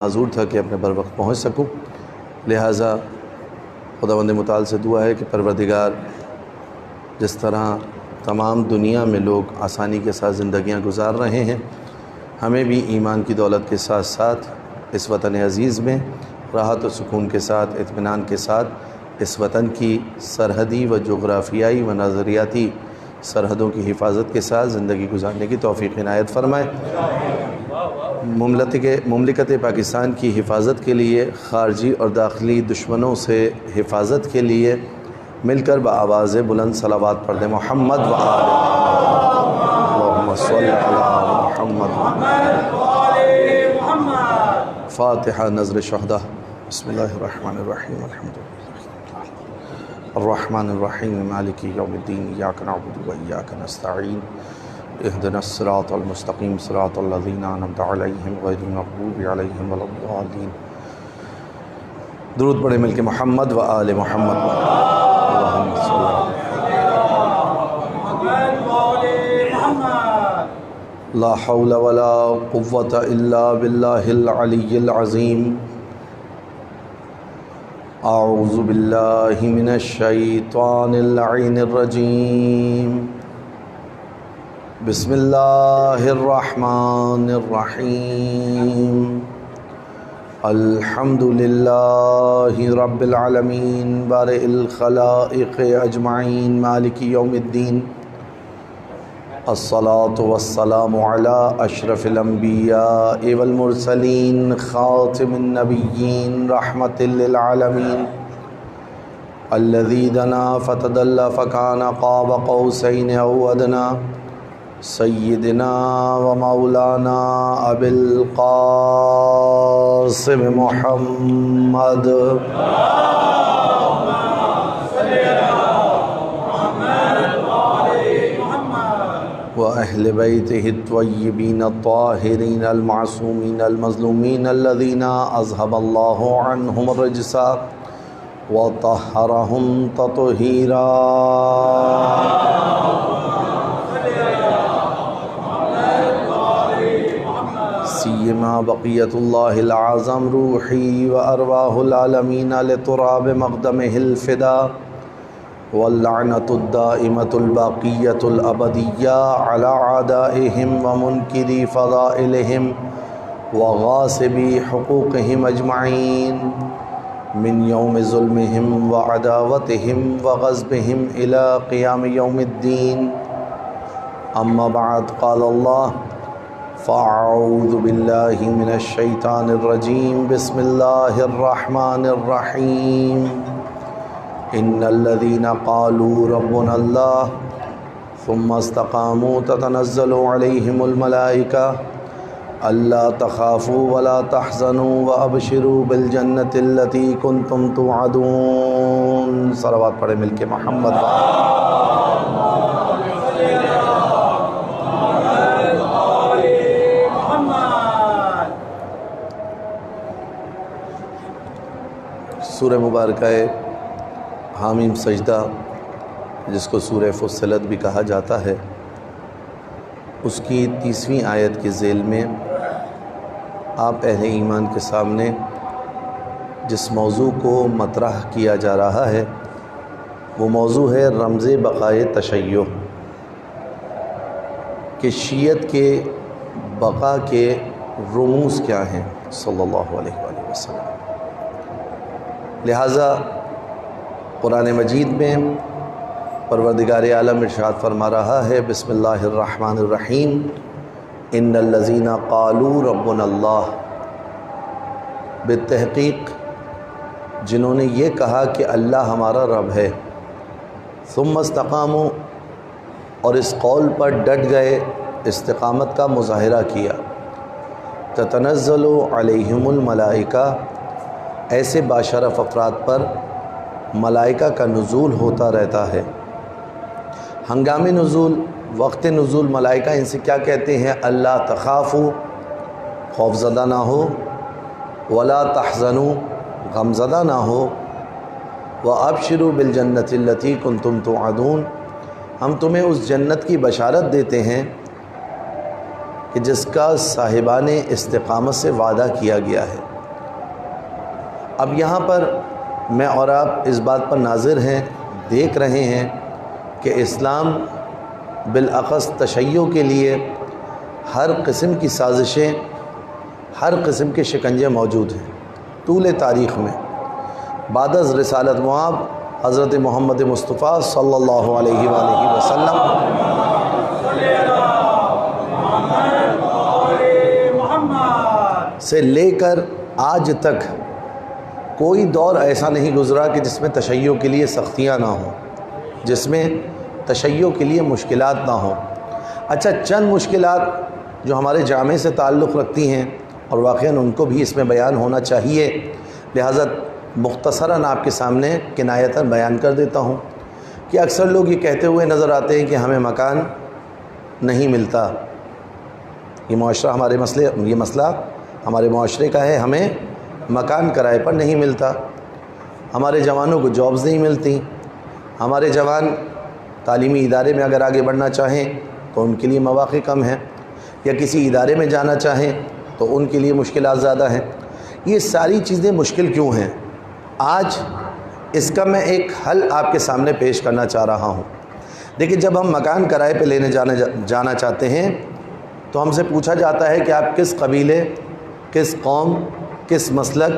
معذور تھا کہ اپنے بر وقت پہنچ سکوں، لہٰذا خداوند متعال سے دعا ہے کہ پروردگار جس طرح تمام دنیا میں لوگ آسانی کے ساتھ زندگیاں گزار رہے ہیں، ہمیں بھی ایمان کی دولت کے ساتھ ساتھ اس وطن عزیز میں راحت و سکون کے ساتھ، اطمینان کے ساتھ اس وطن کی سرحدی و جغرافیائی و نظریاتی سرحدوں کی حفاظت کے ساتھ زندگی گزارنے کی توفیق عنایت فرمائے۔ مملکت پاکستان کی حفاظت کے لیے، خارجی اور داخلی دشمنوں سے حفاظت کے لیے مل کر بآواز بلند صلوات پڑھ دیں۔ محمد و آل اللہم صل علی محمد۔ فاتحہ نذر شہداء۔ بسم اللہ الرحمن الرحیم، الحمدللہ الرحمن الرحیم، مالک یوم الدین، ایاک نعبد و ایاک نستعین، اہدنا الصراط المستقیم، صراط الذین انعمت علیہم غیر المغضوب علیہم ولا الضالین۔ درود پڑھیں مل کے محمد و آل محمد۔ اللہم صل علی لا حول ولا قوة الا باللہ العلی العظیم۔ اعوذ باللہ من الشیطان اللعین الرجیم۔ بسم اللہ الرحمن الرحیم۔ الحمد للہ رب العالمین، بارئ الخلائق اجمعین، مالک یوم الدین۔ الصلاة والسلام علی اشرف الانبیاء والمرسلین، خاتم النبیین، رحمت للعالمین، الذی دنا فتدلی فکان قاب قوسین او ادنی، سیدنا و مولانا ابی القاسم محمد و اہل بیتہ الطیبین الطاہرین المعصومین المظلومین الذین اذہب اللہ عنہم الرجس وطہرہم تطہیرا۔ سیما بقیت اللہ العظم روحی و ارواح العالمین لتراب مقدمہ الفدا، واللعنۃ الدائمۃ الباقیۃ الابدیہ علی اعدائہم ومنکری فضائلہم وغاصبی حقوقہم اجمعین، من یوم ظلمہم وعداوتہم وغضبہم الی قیام یوم الدین۔ اما بعد، قال اللہ فاعوذ باللہ من الشیطان الرجیم، بسم اللہ الرحمن الرحیم۔ ان الذین قالوا ربنا اللہ ثم استقاموا تتنزل علیہم الملائکہ الا تخافوا ولا تحزنوا وابشروا بالجنۃ التی کنتم توعدون۔ صلوات پڑھیں مل کے محمد۔ سورہ مبارکہ حامیم سجدہ، جس کو سورہ فصلت بھی کہا جاتا ہے، اس کی 30ویں آیت کے ذیل میں آپ اہل ایمان کے سامنے جس موضوع کو مطرح کیا جا رہا ہے وہ موضوع ہے رمز بقائے تشیع، کہ شیعت کے بقا کے رموز کیا ہیں صلی اللہ علیہ وآلہ وسلم۔ لہٰذا قرآن مجید میں پروردگار عالم ارشاد فرما رہا ہے، بسم اللہ الرحمن الرحیم، ان الذین قالوا ربنا اللہ، بالتحقیق جنہوں نے یہ کہا کہ اللہ ہمارا رب ہے، ثم استقاموا، اور اس قول پر ڈٹ گئے، استقامت کا مظاہرہ کیا، تتنزل علیہم الملائکہ، ایسے باشرف افراد پر ملائکہ کا نزول ہوتا رہتا ہے۔ ہنگام نزول، وقت نزول ملائکہ ان سے کیا کہتے ہیں؟ اللہ تخافوا، خوف زدہ نہ ہو، ولا تحزنوا، غم زدہ نہ ہو، وابشروا بالجنۃ التی کنتم توعدون، ہم تمہیں اس جنت کی بشارت دیتے ہیں کہ جس کا صاحبان استقامت سے وعدہ کیا گیا ہے۔ اب یہاں پر میں اور آپ اس بات پر ناظر ہیں، دیکھ رہے ہیں کہ اسلام بالاخص تشیع کے لیے ہر قسم کی سازشیں، ہر قسم کے شکنجے موجود ہیں طول تاریخ میں۔ بعد از رسالت مآب حضرت محمد مصطفیٰ صلی اللہ علیہ وآلہ وسلم سے لے کر آج تک کوئی دور ایسا نہیں گزرا کہ جس میں تشیع کے لیے سختیاں نہ ہوں، جس میں تشیع کے لیے مشکلات نہ ہوں۔ اچھا، چند مشکلات جو ہمارے جامع سے تعلق رکھتی ہیں اور واقعاً ان کو بھی اس میں بیان ہونا چاہیے، لہذا مختصراً آپ کے سامنے کنایتاً بیان کر دیتا ہوں کہ اکثر لوگ یہ کہتے ہوئے نظر آتے ہیں کہ ہمیں مکان نہیں ملتا۔ یہ مسئلہ ہمارے معاشرے کا ہے، ہمیں مکان کرائے پر نہیں ملتا، ہمارے جوانوں کو جابز نہیں ملتی، ہمارے جوان تعلیمی ادارے میں اگر آگے بڑھنا چاہیں تو ان کے لیے مواقع کم ہیں، یا کسی ادارے میں جانا چاہیں تو ان کے لیے مشکلات زیادہ ہیں۔ یہ ساری چیزیں مشکل کیوں ہیں؟ آج اس کا میں ایک حل آپ کے سامنے پیش کرنا چاہ رہا ہوں۔ دیکھیں، جب ہم مکان کرائے پہ لینے جانا چاہتے ہیں تو ہم سے پوچھا جاتا ہے کہ آپ کس قبیلے، کس قوم، کس مسلک،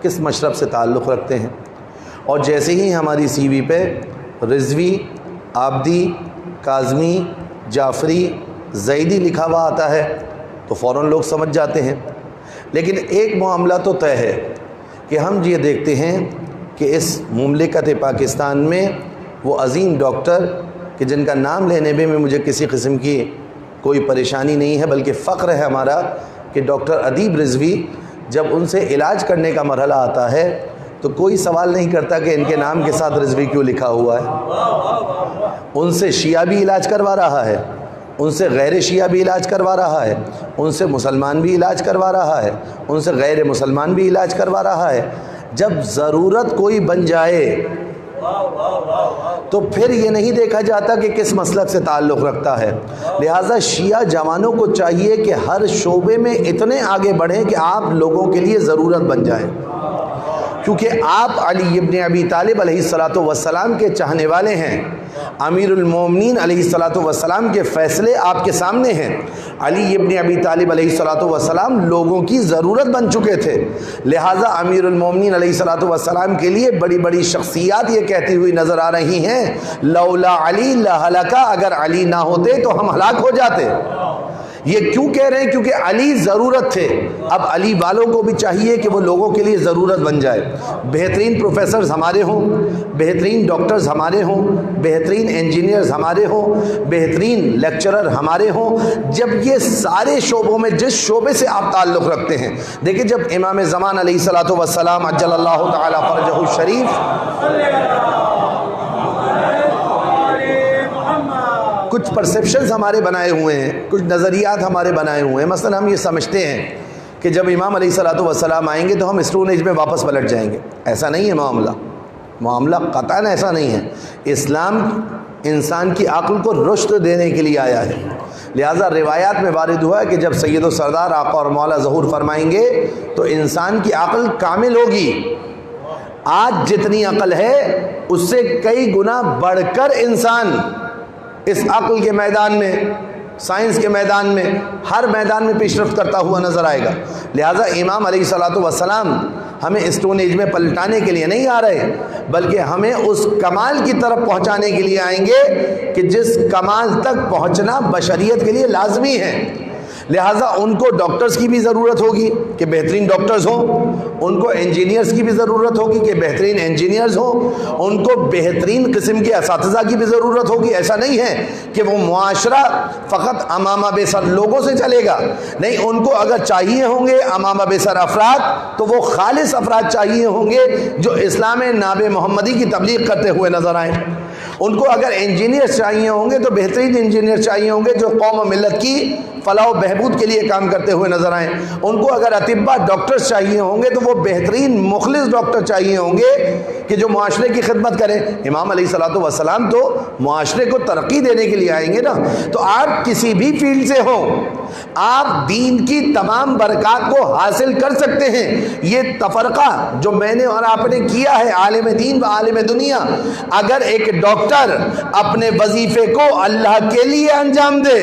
کس مشرب سے تعلق رکھتے ہیں، اور جیسے ہی ہماری سی وی پہ رضوی، عابدی، کاظمی، جعفری، زیدی لکھا ہوا آتا ہے تو فوراً لوگ سمجھ جاتے ہیں۔ لیکن ایک معاملہ تو طے ہے کہ ہم یہ دیکھتے ہیں کہ اس مملکت پاکستان میں وہ عظیم ڈاکٹر کہ جن کا نام لینے میں مجھے کسی قسم کی کوئی پریشانی نہیں ہے بلکہ فخر ہے ہمارا کہ ڈاکٹر ادیب رضوی، جب ان سے علاج کرنے کا مرحلہ آتا ہے تو کوئی سوال نہیں کرتا کہ ان کے نام کے ساتھ رضوی کیوں لکھا ہوا ہے۔ ان سے شیعہ بھی علاج کروا رہا ہے، ان سے غیر شیعہ بھی علاج کروا رہا ہے، ان سے مسلمان بھی علاج کروا رہا ہے، ان سے غیر مسلمان بھی علاج کروا رہا ہے۔ جب ضرورت کوئی بن جائے تو پھر یہ نہیں دیکھا جاتا کہ کس مسلک سے تعلق رکھتا ہے۔ لہٰذا شیعہ جوانوں کو چاہیے کہ ہر شعبے میں اتنے آگے بڑھیں کہ آپ لوگوں کے لیے ضرورت بن جائے، کیونکہ آپ علی ابن ابی طالب علیہ الصلاۃ والسلام کے چاہنے والے ہیں۔ امیر المومنین علیہ الصلاۃ والسلام کے فیصلے آپ کے سامنے ہیں۔ علی ابن ابی طالب علیہ الصلاۃ والسلام لوگوں کی ضرورت بن چکے تھے، لہٰذا امیر المومنین علیہ الصلاۃ والسلام کے لیے بڑی بڑی شخصیات یہ کہتی ہوئی نظر آ رہی ہیں، لولا علی لہلکا، اگر علی نہ ہوتے تو ہم ہلاک ہو جاتے۔ یہ کیوں کہہ رہے ہیں؟ کیونکہ علی ضرورت تھے۔ اب علی والوں کو بھی چاہیے کہ وہ لوگوں کے لیے ضرورت بن جائے۔ بہترین پروفیسرز ہمارے ہوں، بہترین ڈاکٹرز ہمارے ہوں، بہترین انجینئرز ہمارے ہوں، بہترین لیکچرر ہمارے ہوں۔ جب یہ سارے شعبوں میں جس شعبے سے آپ تعلق رکھتے ہیں، دیکھیں جب امام زمان علیہ الصلاۃ والسلام عجل اللہ تعالی فرجہ الشریف کچھ پرسیپشنز ہمارے بنائے ہوئے ہیں، کچھ نظریات ہمارے بنائے ہوئے ہیں۔ مثلا ہم یہ سمجھتے ہیں کہ جب امام علیہ الصلاۃ والسلام آئیں گے تو ہم اسٹون ایج میں واپس پلٹ جائیں گے۔ ایسا نہیں ہے معاملہ قطعاً ایسا نہیں ہے۔ اسلام انسان کی عقل کو رشد دینے کے لیے آیا ہے، لہٰذا روایات میں وارد ہوا ہے کہ جب سید و سردار آقا اور مولا ظہور فرمائیں گے تو انسان کی عقل کامل ہوگی۔ آج جتنی عقل ہے اس سے کئی گنا بڑھ کر انسان اس عقل کے میدان میں، سائنس کے میدان میں، ہر میدان میں پیش رفت کرتا ہوا نظر آئے گا۔ لہٰذا امام علیہ الصلاۃ والسلام ہمیں اسٹون ایج میں پلٹانے کے لیے نہیں آ رہے، بلکہ ہمیں اس کمال کی طرف پہنچانے کے لیے آئیں گے کہ جس کمال تک پہنچنا بشریت کے لیے لازمی ہے۔ لہٰذا ان کو ڈاکٹرز کی بھی ضرورت ہوگی کہ بہترین ڈاکٹرز ہوں، ان کو انجینئرز کی بھی ضرورت ہوگی کہ بہترین انجینئرز ہوں، ان کو بہترین قسم کے اساتذہ کی بھی ضرورت ہوگی۔ ایسا نہیں ہے کہ وہ معاشرہ فقط امامہ بے سر لوگوں سے چلے گا، نہیں، ان کو اگر چاہیے ہوں گے امامہ بے سر افراد تو وہ خالص افراد چاہیے ہوں گے جو اسلام ناب محمدی کی تبلیغ کرتے ہوئے نظر آئیں۔ ان کو اگر انجینئر چاہیے ہوں گے تو بہترین انجینئر چاہیے ہوں گے جو قوم و ملت کی فلاح و بہبود کے لیے کام کرتے ہوئے نظر آئیں. ان کو اگر اطباء ڈاکٹرز چاہیے ہوں گے تو وہ بہترین مخلص ڈاکٹر چاہیے ہوں گے کہ جو معاشرے کی خدمت کریں. امام علیہ الصلوۃ والسلام تو معاشرے کو ترقی دینے کے لیے آئیں گے نا. تو آپ کسی بھی فیلڈ سے ہوں، آپ دین کی تمام برکات کو حاصل کر سکتے ہیں. یہ تفرقہ جو میں نے اور آپ نے کیا ہے عالم دین و عالم دنیا، اگر ایک ڈاکٹر اپنے وظیفے کو اللہ کے لیے انجام دے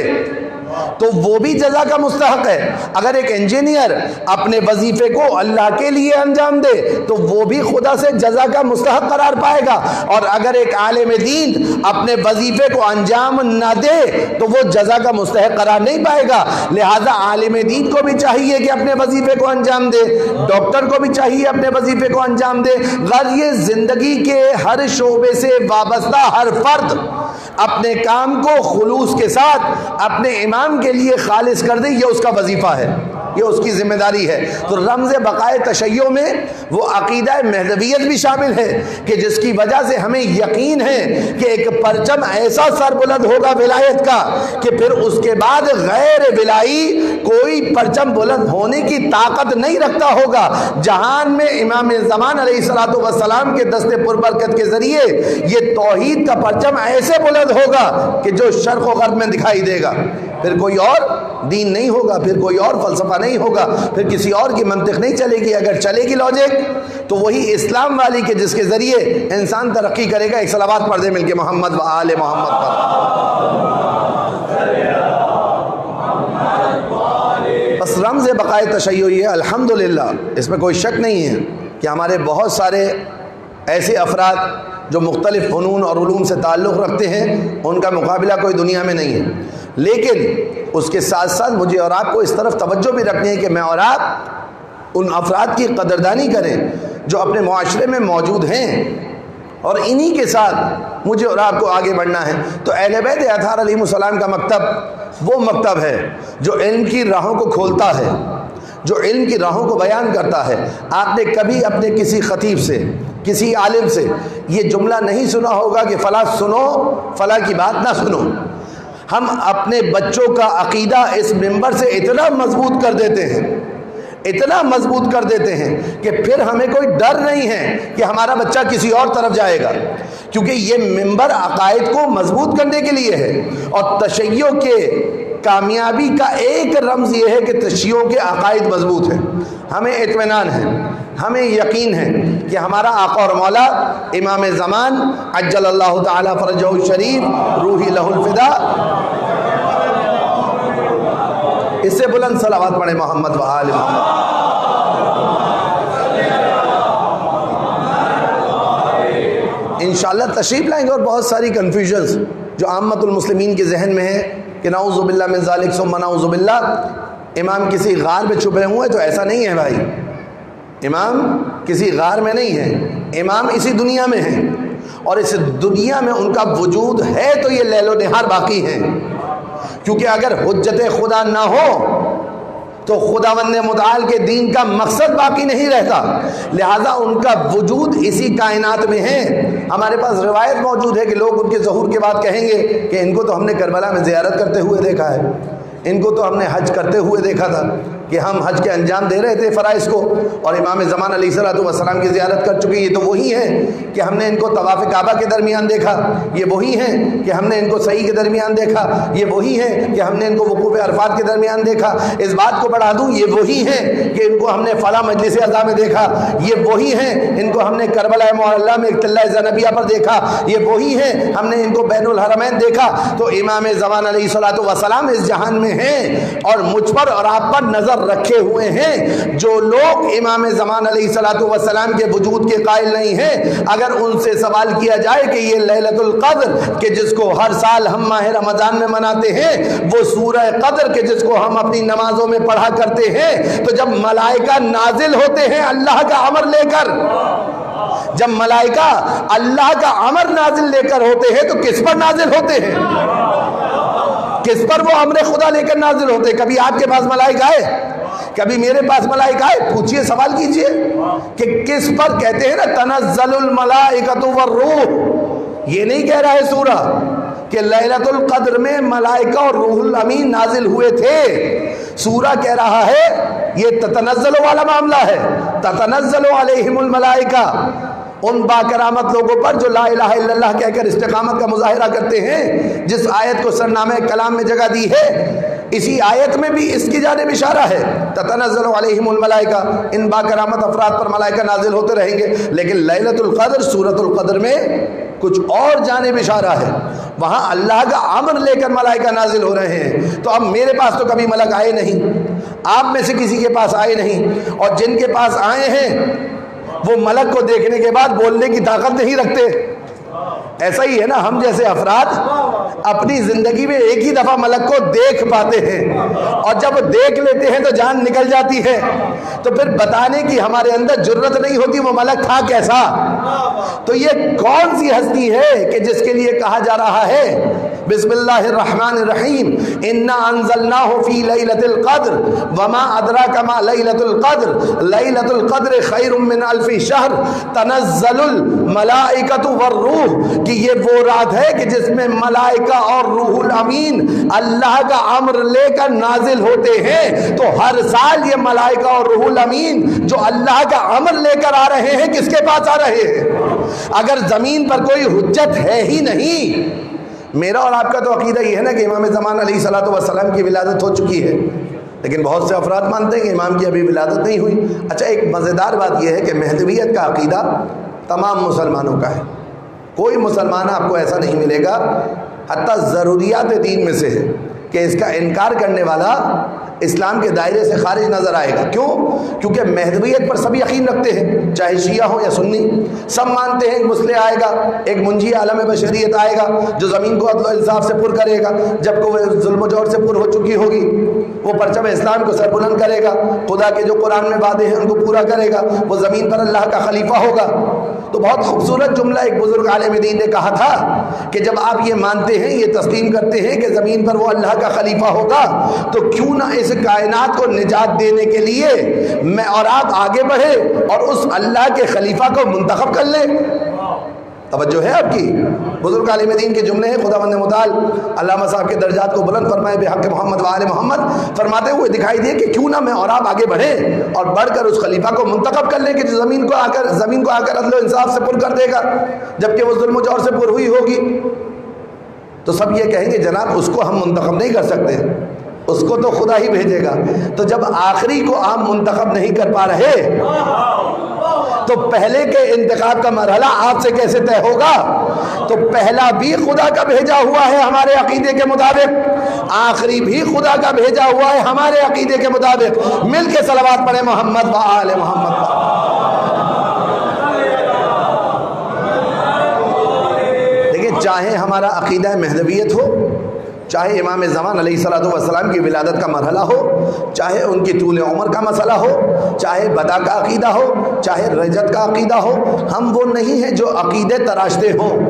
تو وہ بھی جزا کا مستحق ہے. اگر ایک انجینئر اپنے وظیفے کو اللہ کے لیے انجام دے تو وہ بھی خدا سے جزا کا مستحق قرار پائے گا. اور اگر ایک عالم دین اپنے وظیفے کو انجام نہ دے تو وہ جزا کا مستحق قرار نہیں پائے گا. لہذا عالم دین کو بھی چاہیے کہ اپنے وظیفے کو انجام دے، ڈاکٹر کو بھی چاہیے اپنے وظیفے کو انجام دے. غرض یہ زندگی کے ہر شعبے سے وابستہ ہر فرد اپنے کام کو خلوص کے ساتھ اپنے امام کے لیے خالص کر دے، یہ اس کا وظیفہ ہے، یہ اس کی ذمہ داری ہے. تو رمز بقائے تشیع میں وہ عقیدہ مہدویت بھی شامل ہے کہ جس کی وجہ سے ہمیں یقین ہے کہ ایک پرچم ایسا سر بلند ہوگا ولایت کا کہ پھر اس کے بعد غیر ولائی کوئی پرچم بلند ہونے کی طاقت نہیں رکھتا ہوگا. جہان میں امام زمان علیہ الصلوۃ والسلام کے دست پربرکت کے ذریعے یہ توحید کا پرچم ایسے بلند ہوگا کہ جو شرق و غرب میں دکھائی دے گا. پھر کوئی اور دین نہیں ہوگا، پھر کوئی اور فلسفہ نہیں ہوگا، پھر کسی اور کی منطق نہیں چلے گی. اگر چلے گی لاجک تو وہی اسلام والی کے جس کے ذریعے انسان ترقی کرے گا. ایک صلوات پڑھ دے مل کے محمد و آل محمد پر. بس رمز بقائے تشیع یہ الحمدللہ اس میں کوئی شک نہیں ہے کہ ہمارے بہت سارے ایسے افراد جو مختلف فنون اور علوم سے تعلق رکھتے ہیں ان کا مقابلہ کوئی دنیا میں نہیں ہے. لیکن اس کے ساتھ ساتھ مجھے اور آپ کو اس طرف توجہ بھی رکھنی ہے کہ میں اور آپ ان افراد کی قدردانی کریں جو اپنے معاشرے میں موجود ہیں، اور انہی کے ساتھ مجھے اور آپ کو آگے بڑھنا ہے. تو اہل بیت اطہار علیہ السلام کا مکتب وہ مکتب ہے جو علم کی راہوں کو کھولتا ہے، جو علم کی راہوں کو بیان کرتا ہے. آپ نے کبھی اپنے کسی خطیب سے، کسی عالم سے یہ جملہ نہیں سنا ہوگا کہ فلاں سنو، فلاں کی بات نہ سنو. ہم اپنے بچوں کا عقیدہ اس منبر سے اتنا مضبوط کر دیتے ہیں، اتنا مضبوط کر دیتے ہیں کہ پھر ہمیں کوئی ڈر نہیں ہے کہ ہمارا بچہ کسی اور طرف جائے گا، کیونکہ یہ منبر عقائد کو مضبوط کرنے کے لیے ہے. اور تشیع کے کامیابی کا ایک رمز یہ ہے کہ تشیع کے عقائد مضبوط ہیں. ہمیں اطمینان ہے، ہمیں یقین ہے کہ ہمارا آقا اور مولا امام زمان عجل اللہ تعالی فرجہ الشریف روحی لہ الفدا، اس سے بلند صلوات پڑھیں محمد و آل محمد. انشاءاللہ تشریف لائیں گے. اور بہت ساری کنفیوژنز جو عامت المسلمین کے ذہن میں ہے کہ نعوذ باللہ من ذالک ثم نعوذ باللہ امام کسی غار میں چھپے ہوئے، تو ایسا نہیں ہے بھائی. امام کسی غار میں نہیں ہے، امام اسی دنیا میں ہیں، اور اس دنیا میں ان کا وجود ہے تو یہ لیل و نہار باقی ہیں. کیونکہ اگر حجت خدا نہ ہو تو خداوند متعال کے دین کا مقصد باقی نہیں رہتا. لہذا ان کا وجود اسی کائنات میں ہے. ہمارے پاس روایت موجود ہے کہ لوگ ان کے ظہور کے بعد کہیں گے کہ ان کو تو ہم نے کربلا میں زیارت کرتے ہوئے دیکھا ہے، ان کو تو ہم نے حج کرتے ہوئے دیکھا تھا کہ ہم حج کے انجام دے رہے تھے فرائض کو، اور امام زمان علیہ الصلوۃ والسلام کی زیارت کر چکے. یہ تو وہی ہیں کہ ہم نے ان کو طواف کعبہ کے درمیان دیکھا، یہ وہی ہیں کہ ہم نے ان کو سعی کے درمیان دیکھا، یہ وہی ہیں کہ ہم نے ان کو وقوف عرفات کے درمیان دیکھا. اس بات کو بڑھا دوں، یہ وہی ہیں کہ ان کو ہم نے فلاں مجلس عزا میں دیکھا، یہ وہی ہیں ان کو ہم نے کربلا معلّہ میں قلعہ زنبیہ پر دیکھا، یہ وہی ہیں ہم نے ان کو بین الحرمین دیکھا. تو امام زمان علیہ الصلوۃ والسلام اس جہان میں ہیں اور مجھ پر اور آپ پر نظر رکھے ہوئے ہیں. جو لوگ امام زمان علیہ الصلوۃ والسلام کے وجود کے قائل نہیں ہیں، اگر ان سے سوال کیا جائے کہ یہ لیلۃ القدر کہ جس کو ہر سال ہم ماہ رمضان میں مناتے ہیں، وہ سورہ قدر کہ جس کو ہم اپنی نمازوں میں پڑھا کرتے ہیں، تو جب ملائکہ نازل ہوتے ہیں اللہ کا امر لے کر، جب ملائکہ اللہ کا امر نازل لے کر ہوتے ہیں تو کس پر نازل ہوتے ہیں؟ کس پر وہ امر خدا لے کر نازل ہوتے ہیں؟ کبھی آپ کے پاس ملائکہ آئے؟ کبھی میرے پاس ملائکہ آئے؟ پوچھئے، سوال کیجئے کہ کس پر کہتے ہیں نا تنزل الملائکۃ والروح. یہ نہیں کہہ رہا ہے سورہ، کہ لیلۃ القدر میں ملائکہ اور روح الامین نازل ہوئے تھے۔ سورہ کہہ رہا ہے یہ تتنزل والا معاملہ ہے، تتنزل علیہم الملائکہ، ان باکرامت لوگوں پر جو لا الہ الا اللہ کہہ کر استقامت کا مظاہرہ کرتے ہیں، جس آیت کو سرنامہ کلام میں جگہ دی ہے، اسی آیت میں بھی اس کی جانب اشارہ ہے، تتنزل علیہم الملائکہ، ان باکرامت افراد پر ملائکہ نازل ہوتے رہیں گے۔ لیکن لیلۃ القدر، سورۃ القدر میں کچھ اور جانب اشارہ ہے، وہاں اللہ کا امر لے کر ملائکہ نازل ہو رہے ہیں۔ تو اب میرے پاس تو کبھی ملک آئے نہیں، آپ میں سے کسی کے پاس آئے نہیں، اور جن کے پاس آئے ہیں وہ ملک کو دیکھنے کے بعد بولنے کی طاقت نہیں رکھتے۔ ایسا ہی ہے نا، ہم جیسے افراد اپنی زندگی میں ایک ہی دفعہ ملک کو دیکھ پاتے ہیں، اور جب دیکھ لیتے ہیں تو جان نکل جاتی ہے، تو پھر بتانے کی ہمارے اندر جرت نہیں ہوتی وہ ملک تھا کیسا۔ تو یہ کون سی ہستی ہے کہ جس کے لیے کہا جا رہا ہے بسم اللہ الرحمن الرحیم انا انزلناہ فی لیلۃ القدر وما ادراک ما لیلۃ القدر لیلۃ القدر خیر من الف شہر تنزل الملائکۃ والروح، کہ یہ وہ رات ہے کہ جس میں ملائکہ اور روح الامین اللہ کا امر لے کر نازل ہوتے ہیں۔ تو ہر سال یہ ملائکہ اور روح الامین جو اللہ کا امر لے کر آ رہے ہیں، کس کے پاس آ رہے ہیں؟ اگر زمین پر کوئی حجت ہے ہی نہیں، میرا اور آپ کا تو عقیدہ یہ ہے نا کہ امام زمان علیہ الصلوۃ والسلام کی ولادت ہو چکی ہے، لیکن بہت سے افراد مانتے ہیں کہ امام کی ابھی ولادت نہیں ہوئی۔ اچھا، ایک مزیدار بات یہ ہے کہ مہدویت کا عقیدہ تمام مسلمانوں کا ہے، کوئی مسلمان آپ کو ایسا نہیں ملے گا، حتیٰ ضروریات دین میں سے ہے، کہ اس کا انکار کرنے والا اسلام کے دائرے سے خارج نظر آئے گا۔ کیوں؟ کیونکہ مہدویت پر سب یقین رکھتے ہیں، چاہے شیعہ ہو یا سنی، سب مانتے ہیں ایک مسلح آئے گا، ایک منجی عالم بشریت آئے گا جو زمین کو عدل و انصاف سے پر کرے گا، جب کہ وہ ظلم و جور سے پر ہو چکی ہوگی، وہ پرچم اسلام کو سر بلند کرے گا، خدا کے جو قرآن میں وعدے ہیں ان کو پورا کرے گا، وہ زمین پر اللہ کا خلیفہ ہوگا۔ تو بہت خوبصورت جملہ ایک بزرگ عالم دین نے کہا تھا کہ جب آپ یہ مانتے ہیں، یہ تسلیم کرتے ہیں کہ زمین پر وہ اللہ کا خلیفہ ہوگا، تو کیوں نہ اس کائنات کو نجات دینے کے لیے میں اور آپ آگے بڑھے اور اس اللہ کے خلیفہ کو منتخب کر لیں۔ توجہ ہے آپ کی؟ بزرگ عالم دین کے جملے ہیں، خداوند متعال علامہ صاحب کے درجات کو بلند فرمائے بحق محمد و آل محمد، فرماتے ہوئے دکھائی دیے کہ کیوں نہ میں اور آپ آگے بڑھیں اور بڑھ کر اس خلیفہ کو منتخب کر لیں کہ جو زمین کو آ کر عدل و انصاف سے پر کر دے گا، جبکہ وہ ظلم و جور سے پر ہوئی ہوگی۔ تو سب یہ کہیں گے جناب اس کو ہم منتخب نہیں کر سکتے، اس کو تو خدا ہی بھیجے گا۔ تو جب آخری کو آپ منتخب نہیں کر پا رہے تو پہلے کے انتخاب کا مرحلہ آپ سے کیسے طے ہوگا؟ تو پہلا بھی خدا کا بھیجا ہوا ہے ہمارے عقیدے کے مطابق، آخری بھی خدا کا بھیجا ہوا ہے ہمارے عقیدے کے مطابق۔ مل کے صلوات پڑھیں محمد و آل محمد۔ دیکھیں، چاہے ہمارا عقیدہ مہدویت ہو، چاہے امام زمان علیہ الصلوۃ والسلام کی ولادت کا مرحلہ ہو، چاہے ان کی طول عمر کا مسئلہ ہو، چاہے بدا کا عقیدہ ہو، چاہے رجت کا عقیدہ ہو، ہم وہ نہیں ہیں جو عقیدے تراشتے ہوں،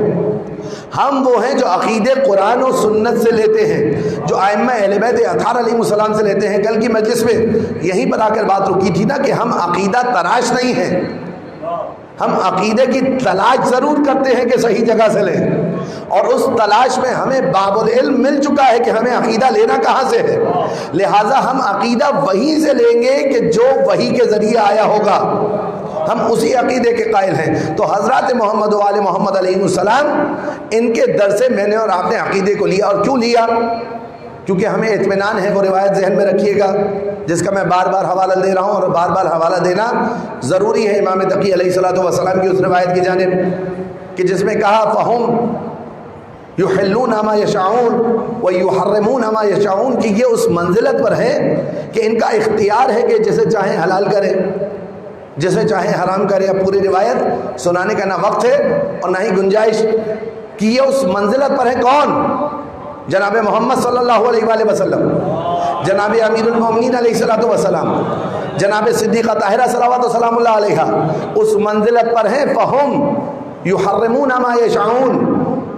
ہم وہ ہیں جو عقیدے قرآن و سنت سے لیتے ہیں، جو ائمہ اہل بیت اطہار علیہ السلام سے لیتے ہیں۔ کل کی مجلس میں یہیں پر آ کر بات رکی تھی نا کہ ہم عقیدہ تراش نہیں ہیں، ہم عقیدے کی تلاش ضرور کرتے ہیں کہ صحیح جگہ سے لیں، اور اس تلاش میں ہمیں باب العلم مل چکا ہے کہ ہمیں عقیدہ لینا کہاں سے ہے، لہٰذا ہم عقیدہ وہیں سے لیں گے کہ جو وحی کے ذریعے آیا ہوگا، ہم اسی عقیدے کے قائل ہیں۔ تو حضرات محمد و آل محمد علیہ السلام، ان کے در سے میں نے اور آپ نے عقیدے کو لیا، اور کیوں لیا؟ کیونکہ ہمیں اطمینان ہے، وہ روایت ذہن میں رکھیے گا جس کا میں بار بار حوالہ دے رہا ہوں، اور بار بار حوالہ دینا ضروری ہے امام تقی علیہ الصلوۃ والسلام کی اس روایت کی جانب کہ جس میں کہا فہم یحلون ما یشاؤون ویحرمون ما یشاؤون، کہ یہ اس منزلت پر ہے کہ ان کا اختیار ہے کہ جسے چاہیں حلال کریں، جسے چاہیں حرام کریں۔ اب پوری روایت سنانے کا نہ وقت ہے اور نہ ہی گنجائش، کہ یہ اس منزلت پر ہے کون؟ جناب محمد صلی اللہ علیہ وآلہ وسلم، جناب امیر المومنین علیہ الصلوۃ والسلام، جناب صدیقہ طاہرہ صلوات و سلام اللہ علیہا، اس منزلت پر ہیں فہم یحرمون ما یشاؤون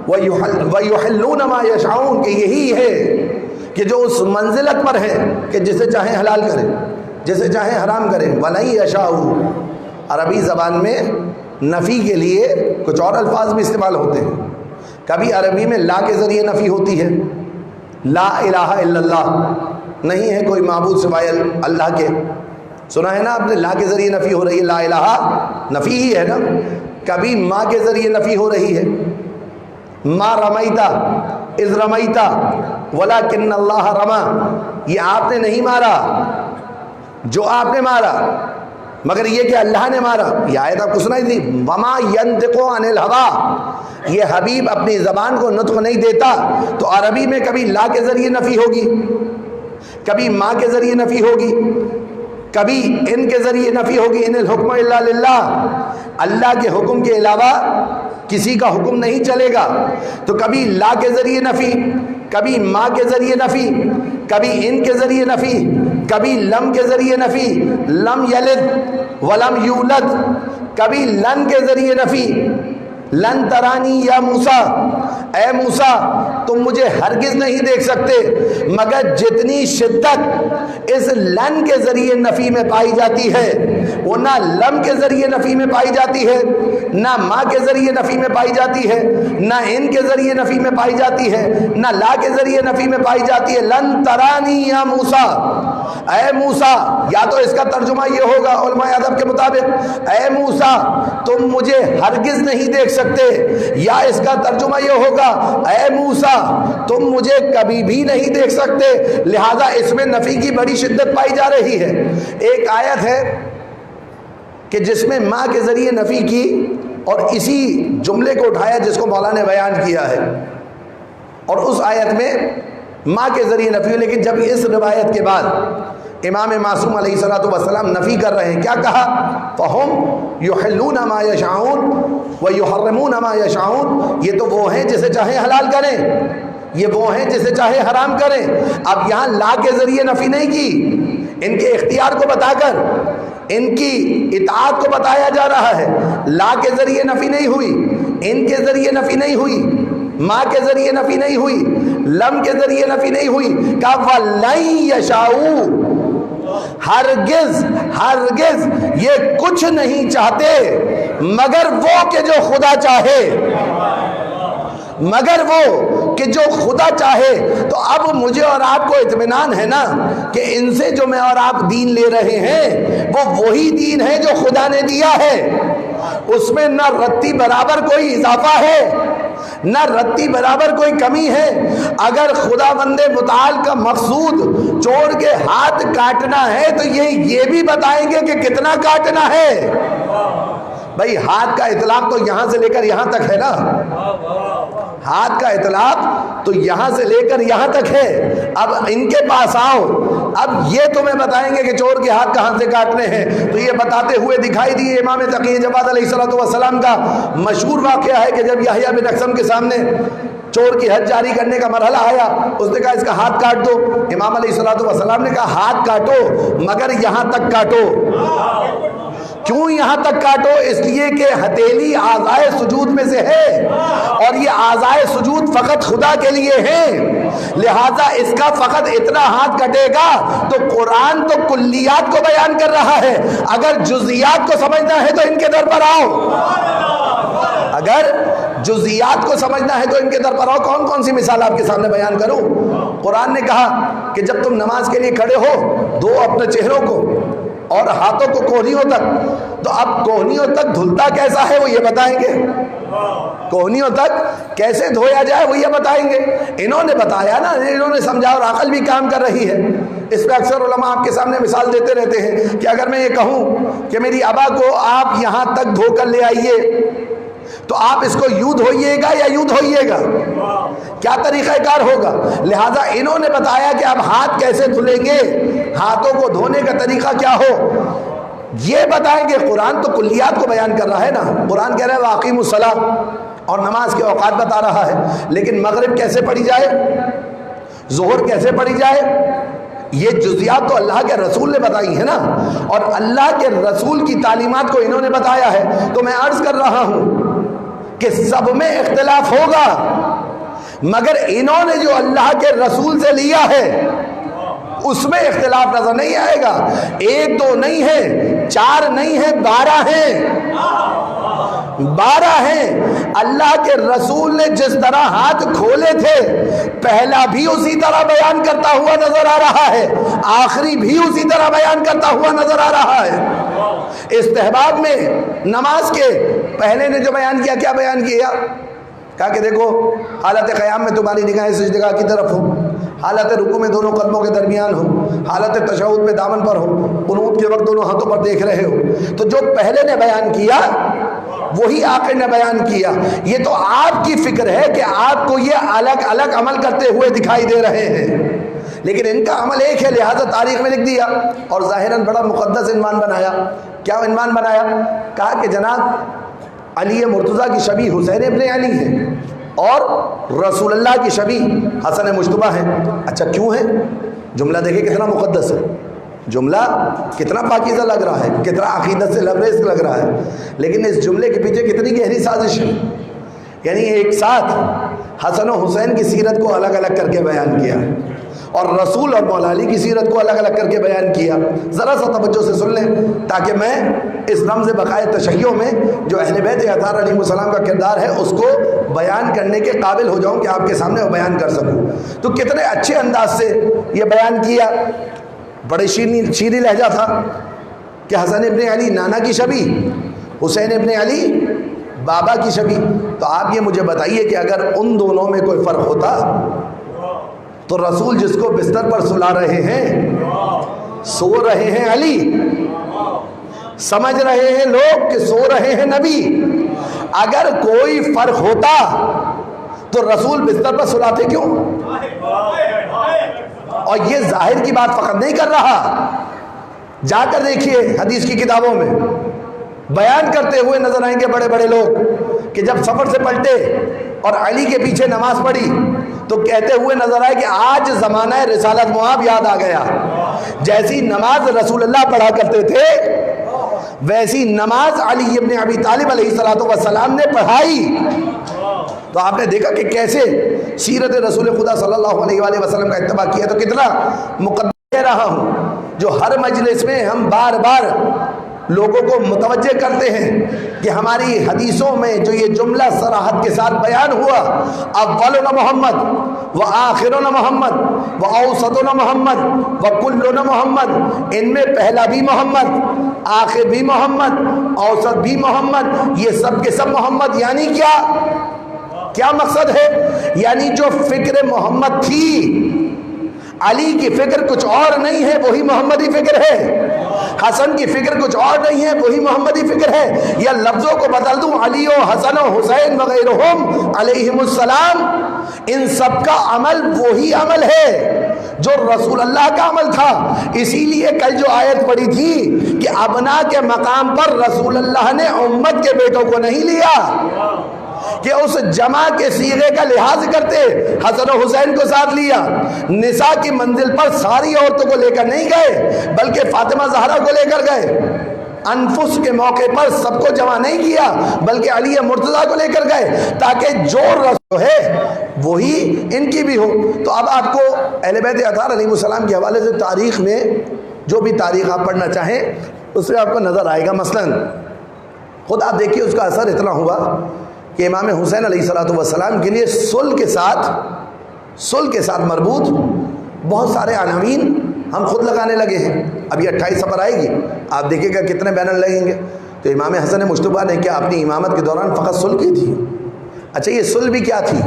ویحلون ما یشاؤون، کہ یہی ہے کہ جو اس منزلت پر ہے کہ جسے چاہیں حلال کریں، جسے چاہیں حرام کریں۔ وَلَن یشاؤ، عربی زبان میں نفی کے لیے کچھ اور الفاظ بھی استعمال ہوتے ہیں، کبھی عربی میں لا کے ذریعے نفی ہوتی ہے، لا الہ الا اللہ، نہیں ہے کوئی معبود سوائے اللہ کے، سنا ہے نا آپ نے، لا کے ذریعے نفی ہو رہی ہے، لا الہ نفی ہی ہے نا۔ کبھی ما کے ذریعے نفی ہو رہی ہے، ما رمیتا اذ رمیتا ولکن اللہ رما، یہ آپ نے نہیں مارا، جو آپ نے مارا، مگر یہ کہ اللہ نے مارا۔ یہ آیت آپ کو سنائی تھی، وما ینطق عن الہوی، یہ حبیب اپنی زبان کو نطق نہیں دیتا۔ تو عربی میں کبھی لا کے ذریعے نفی ہوگی، کبھی ما کے ذریعے نفی ہوگی، کبھی ان کے ذریعے نفی ہوگی، ان الحکم الا للہ، اللہ کے حکم کے علاوہ کسی کا حکم نہیں چلے گا۔ تو کبھی لا کے ذریعے نفی، کبھی ما کے ذریعے نفی، کبھی ان کے ذریعے نفی، کبھی لم کے ذریعے نفی، لم یلد ولم یولد، کبھی لن کے ذریعے نفی، لن ترانی یا موسیٰ، اے موسیٰ تم مجھے ہرگز نہیں دیکھ سکتے، مگر جتنی شدت اس لن کے ذریعے نفی میں پائی جاتی ہے وہ نہ لم کے ذریعے نفی میں پائی جاتی ہے، نہ ما کے ذریعے نفی میں پائی جاتی ہے، نہ ان کے ذریعے نفی میں پائی جاتی ہے، نہ لا کے ذریعے نفی میں پائی جاتی ہے۔ لن ترانی یا موسیٰ، اے موسیٰ، یا تو اس کا ترجمہ یہ ہوگا علماء ادب کے مطابق، اے موسیٰ تم مجھے ہرگز نہیں دیکھ سکتے، یا اس کا ترجمہ یہ ہوگا، اے موسیٰ تم مجھے کبھی بھی نہیں دیکھ سکتے۔ لہذا اس میں نفی کی بڑی شدت پائی جا رہی ہے۔ ایک آیت ہے کہ جس میں ماں کے ذریعے نفی کی اور اسی جملے کو اٹھایا جس کو مولانا نے بیان کیا ہے، اور اس آیت میں ماں کے ذریعے نفی ہوئی، لیکن جب اس روایت کے بعد امام معصوم علیہ الصلوۃ والسلام نفی کر رہے ہیں، کیا کہا؟ فَهُمْ يُحِلُّونَ مَا يَشَاءُونَ وَيُحَرِّمُونَ مَا يَشَاءُونَ، یہ تو وہ ہیں جسے چاہے حلال کریں، یہ وہ ہیں جسے چاہے حرام کریں۔ اب یہاں لا کے ذریعے نفی نہیں کی، ان کے اختیار کو بتا کر ان کی اطاعت کو بتایا جا رہا ہے۔ لا کے ذریعے نفی نہیں ہوئی، ان کے ذریعے نفی نہیں ہوئی، ماں کے ذریعے نفی نہیں ہوئی، لم کے ذریعے نفی نہیں ہوئی، کہا وَلَن يَشَاءُ، ہرگز ہرگز یہ کچھ نہیں چاہتے مگر وہ کہ جو خدا چاہے، مگر وہ کہ جو خدا چاہے۔ تو اب مجھے اور آپ کو اطمینان ہے نا کہ ان سے جو میں اور آپ دین لے رہے ہیں وہ وہی دین ہے جو خدا نے دیا ہے، اس میں نہ رتی برابر کوئی اضافہ ہے نہ رتی برابر کوئی کمی ہے۔ اگر خدا بند متعال کا مقصود چور کے ہاتھ کاٹنا ہے تو یہ بھی بتائیں گے کہ کتنا کاٹنا ہے۔ بھائی ہاتھ کا اطلاق تو یہاں سے لے کر یہاں تک ہے نا، ہاتھ کا اطلاق تو یہاں سے لے کر یہاں تک ہے۔ اب ان کے پاس آؤ، اب یہ تمہیں بتائیں گے کہ چور کے ہاتھ کہاں سے کاٹنے ہیں۔ تو یہ بتاتے ہوئے دکھائی دیے امام تقی جواد علیہ السلام کا مشہور واقعہ ہے کہ جب یحییٰ بن اقسم کے سامنے چور کی حد جاری کرنے کا مرحلہ آیا، اس نے کہا اس کا ہاتھ کاٹ دو۔ امام علیہ السلام نے کہا ہاتھ کاٹو مگر یہاں تک کاٹو۔ کیوں یہاں تک کاٹو؟ اس لیے کہ ہتھیلی اعضائے سجود میں سے ہے اور یہ اعضائے سجود فقط خدا کے لیے ہیں، لہذا اس کا فقط اتنا ہاتھ کٹے گا۔ تو قرآن تو کلیات کو بیان کر رہا ہے، اگر جزیات کو سمجھنا ہے تو ان کے در پر آؤ، اگر جزیات کو سمجھنا ہے تو ان کے در پر آؤ۔ کون کون سی مثال آپ کے سامنے بیان کروں؟ قرآن نے کہا کہ جب تم نماز کے لیے کھڑے ہو دھو اپنے چہروں کو اور ہاتھوں کو کوہنیوں تک، تو اب کوہنیوں تک دھلتا کیسا ہے وہ یہ بتائیں گے، کوہنیوں تک کیسے دھویا جائے وہ یہ بتائیں گے۔ انہوں نے بتایا نا، انہوں نے سمجھا اور عقل بھی کام کر رہی ہے۔ اس پہ اکثر علماء آپ کے سامنے مثال دیتے رہتے ہیں کہ اگر میں یہ کہوں کہ میری ابا کو آپ یہاں تک دھو کر لے آئیے تو آپ اس کو یوں دھوئیے گا یا یوں دھوئیے گا؟ کیا طریقہ کار ہوگا؟ لہٰذا انہوں نے بتایا کہ اب ہاتھ کیسے دھلیں گے، ہاتھوں کو دھونے کا طریقہ کیا ہو یہ بتائیں گے۔ قرآن تو کلیات کو بیان کر رہا ہے نا، قرآن کہہ رہا ہے وَأَقِیمُوا الصَّلَاةَ اور نماز کے اوقات بتا رہا ہے، لیکن مغرب کیسے پڑھی جائے، ظہر کیسے پڑھی جائے، یہ جزیات تو اللہ کے رسول نے بتائی ہیں نا، اور اللہ کے رسول کی تعلیمات کو انہوں نے بتایا ہے۔ تو میں عرض کر رہا ہوں کہ سب میں اختلاف ہوگا مگر انہوں نے جو اللہ کے رسول سے لیا ہے اس میں اختلاف نظر نہیں آئے گا۔ ایک دو نہیں ہے، چار نہیں ہے، 12 ہیں۔ 12 ہیں۔ اللہ کے رسول نے جس طرح ہاتھ کھولے تھے پہلا بھی اسی طرح بیان کرتا ہوا نظر آ رہا ہے، آخری بھی اسی طرح بیان کرتا ہوا نظر آ رہا ہے۔ استحباب میں نماز کے پہلے نے جو بیان کیا، کیا بیان کیا؟ کہا کہ دیکھو حالت قیام میں تمہاری نگاہیں سجدگاہ کی طرف ہو، حالت رکوع میں دونوں قدموں کے درمیان ہو، حالت تشہد میں دامن پر ہو، قنوت کے وقت دونوں ہاتھوں پر دیکھ رہے ہو۔ تو جو پہلے نے بیان کیا وہی آخر نے بیان کیا۔ یہ تو آپ کی فکر ہے کہ آپ کو یہ الگ الگ عمل کرتے ہوئے دکھائی دے رہے ہیں، لیکن ان کا عمل ایک ہے، لہذا تاریخ میں لکھ دیا اور ظاہراً بڑا مقدس عنوان بنایا۔ کیا عنوان بنایا؟ کہا کہ جناب علی مرتضیٰ کی شبیہ حسین ابن علی ہے اور رسول اللہ کی شبیہ حسن مجتبیٰ ہے۔ اچھا کیوں ہے؟ جملہ دیکھیں کتنا مقدس ہے، جملہ کتنا پاکیزہ لگ رہا ہے، کتنا عقیدت سے لبریز لگ رہا ہے، لیکن اس جملے کے پیچھے کتنی گہری سازش ہے۔ یعنی ایک ساتھ حسن و حسین کی سیرت کو الگ الگ کر کے بیان کیا اور رسول اور مولا علی کی سیرت کو الگ الگ کر کے بیان کیا۔ ذرا سا توجہ سے سن لیں تاکہ میں اس رمز بقائے تشیع میں جو اہل بیت اطہار علیہ السلام کا کردار ہے اس کو بیان کرنے کے قابل ہو جاؤں کہ آپ کے سامنے وہ بیان کر سکوں۔ تو کتنے اچھے انداز سے یہ بیان کیا، بڑے شیریں لہجہ تھا کہ حسن ابن علی نانا کی شبیہ، حسین ابن علی بابا کی شبیہ۔ تو آپ یہ مجھے بتائیے کہ اگر ان دونوں میں کوئی فرق ہوتا تو رسول جس کو بستر پر سلا رہے ہیں، سو رہے ہیں علی، سمجھ رہے ہیں لوگ کہ سو رہے ہیں نبی، اگر کوئی فرق ہوتا تو رسول بستر پر سلاتے کیوں؟ اور یہ ظاہر کی بات فقط نہیں کر رہا، جا کر دیکھیے حدیث کی کتابوں میں بیان کرتے ہوئے نظر آئیں گے بڑے بڑے لوگ کہ جب سفر سے پلٹے اور علی کے پیچھے نماز پڑھی تو کہتے ہوئے نظر آئے کہ آج زمانہ رسالت مآب یاد آ گیا۔ جیسی نماز رسول اللہ پڑھا کرتے تھے ویسی نماز علی ابن ابی طالب علیہ السلام نے پڑھائی۔ تو آپ نے دیکھا کہ کیسے سیرت رسول خدا صلی اللہ علیہ وآلہ وسلم کا اتباع کیا۔ تو کتنا مقدس کہہ رہا ہوں، جو ہر مجلس میں ہم بار بار لوگوں کو متوجہ کرتے ہیں کہ ہماری حدیثوں میں جو یہ جملہ صراحت کے ساتھ بیان ہوا، اولنا محمد و آخرنا محمد و اوسطنا محمد و کلنا محمد، ان میں پہلا بھی محمد، آخر بھی محمد، اوسط بھی محمد، یہ سب کے سب محمد۔ یعنی کیا مقصد ہے؟ یعنی جو فکر محمد تھی، علی کی فکر کچھ اور نہیں ہے، وہی محمدی فکر ہے، حسن کی فکر کچھ اور نہیں ہے، وہی محمدی فکر ہے۔ یا لفظوں کو بدل دوں، علی و حسن و حسین وغیرہم علیہم السلام، ان سب کا عمل وہی عمل ہے جو رسول اللہ کا عمل تھا۔ اسی لیے کل جو آیت پڑھی تھی کہ ابنا کے مقام پر رسول اللہ نے امت کے بیٹوں کو نہیں لیا کہ اس جمع کے صیغے کا لحاظ کرتے، حسن و حسین کو ساتھ لیا۔ نساء کی منزل پر ساری عورتوں کو لے کر نہیں گئے بلکہ فاطمہ زہرا کو لے کر گئے۔ انفس کے موقع پر سب کو جمع نہیں کیا بلکہ علی مرتضیٰ کو لے کر گئے تاکہ جو رسول ہے وہی ان کی بھی ہو۔ تو اب آپ کو اہل بیت اطہار علیہ السلام کے حوالے سے تاریخ میں جو بھی تاریخ آپ پڑھنا چاہیں اس میں آپ کو نظر آئے گا۔ مثلا خود آپ دیکھیے اس کا اثر اتنا ہوا کہ امام حسین علیہ السلام کے لیے صلح کے ساتھ مربوط بہت سارے عناوین ہم خود لگانے لگے ہیں۔ اب یہ 28 سفر آئے گی، آپ دیکھیں گا کتنے بینر لگیں گے۔ تو امام حسن مجتبیٰ نے کیا اپنی امامت کے دوران فقط صلح کی تھی؟ اچھا یہ صلح بھی کیا تھی؟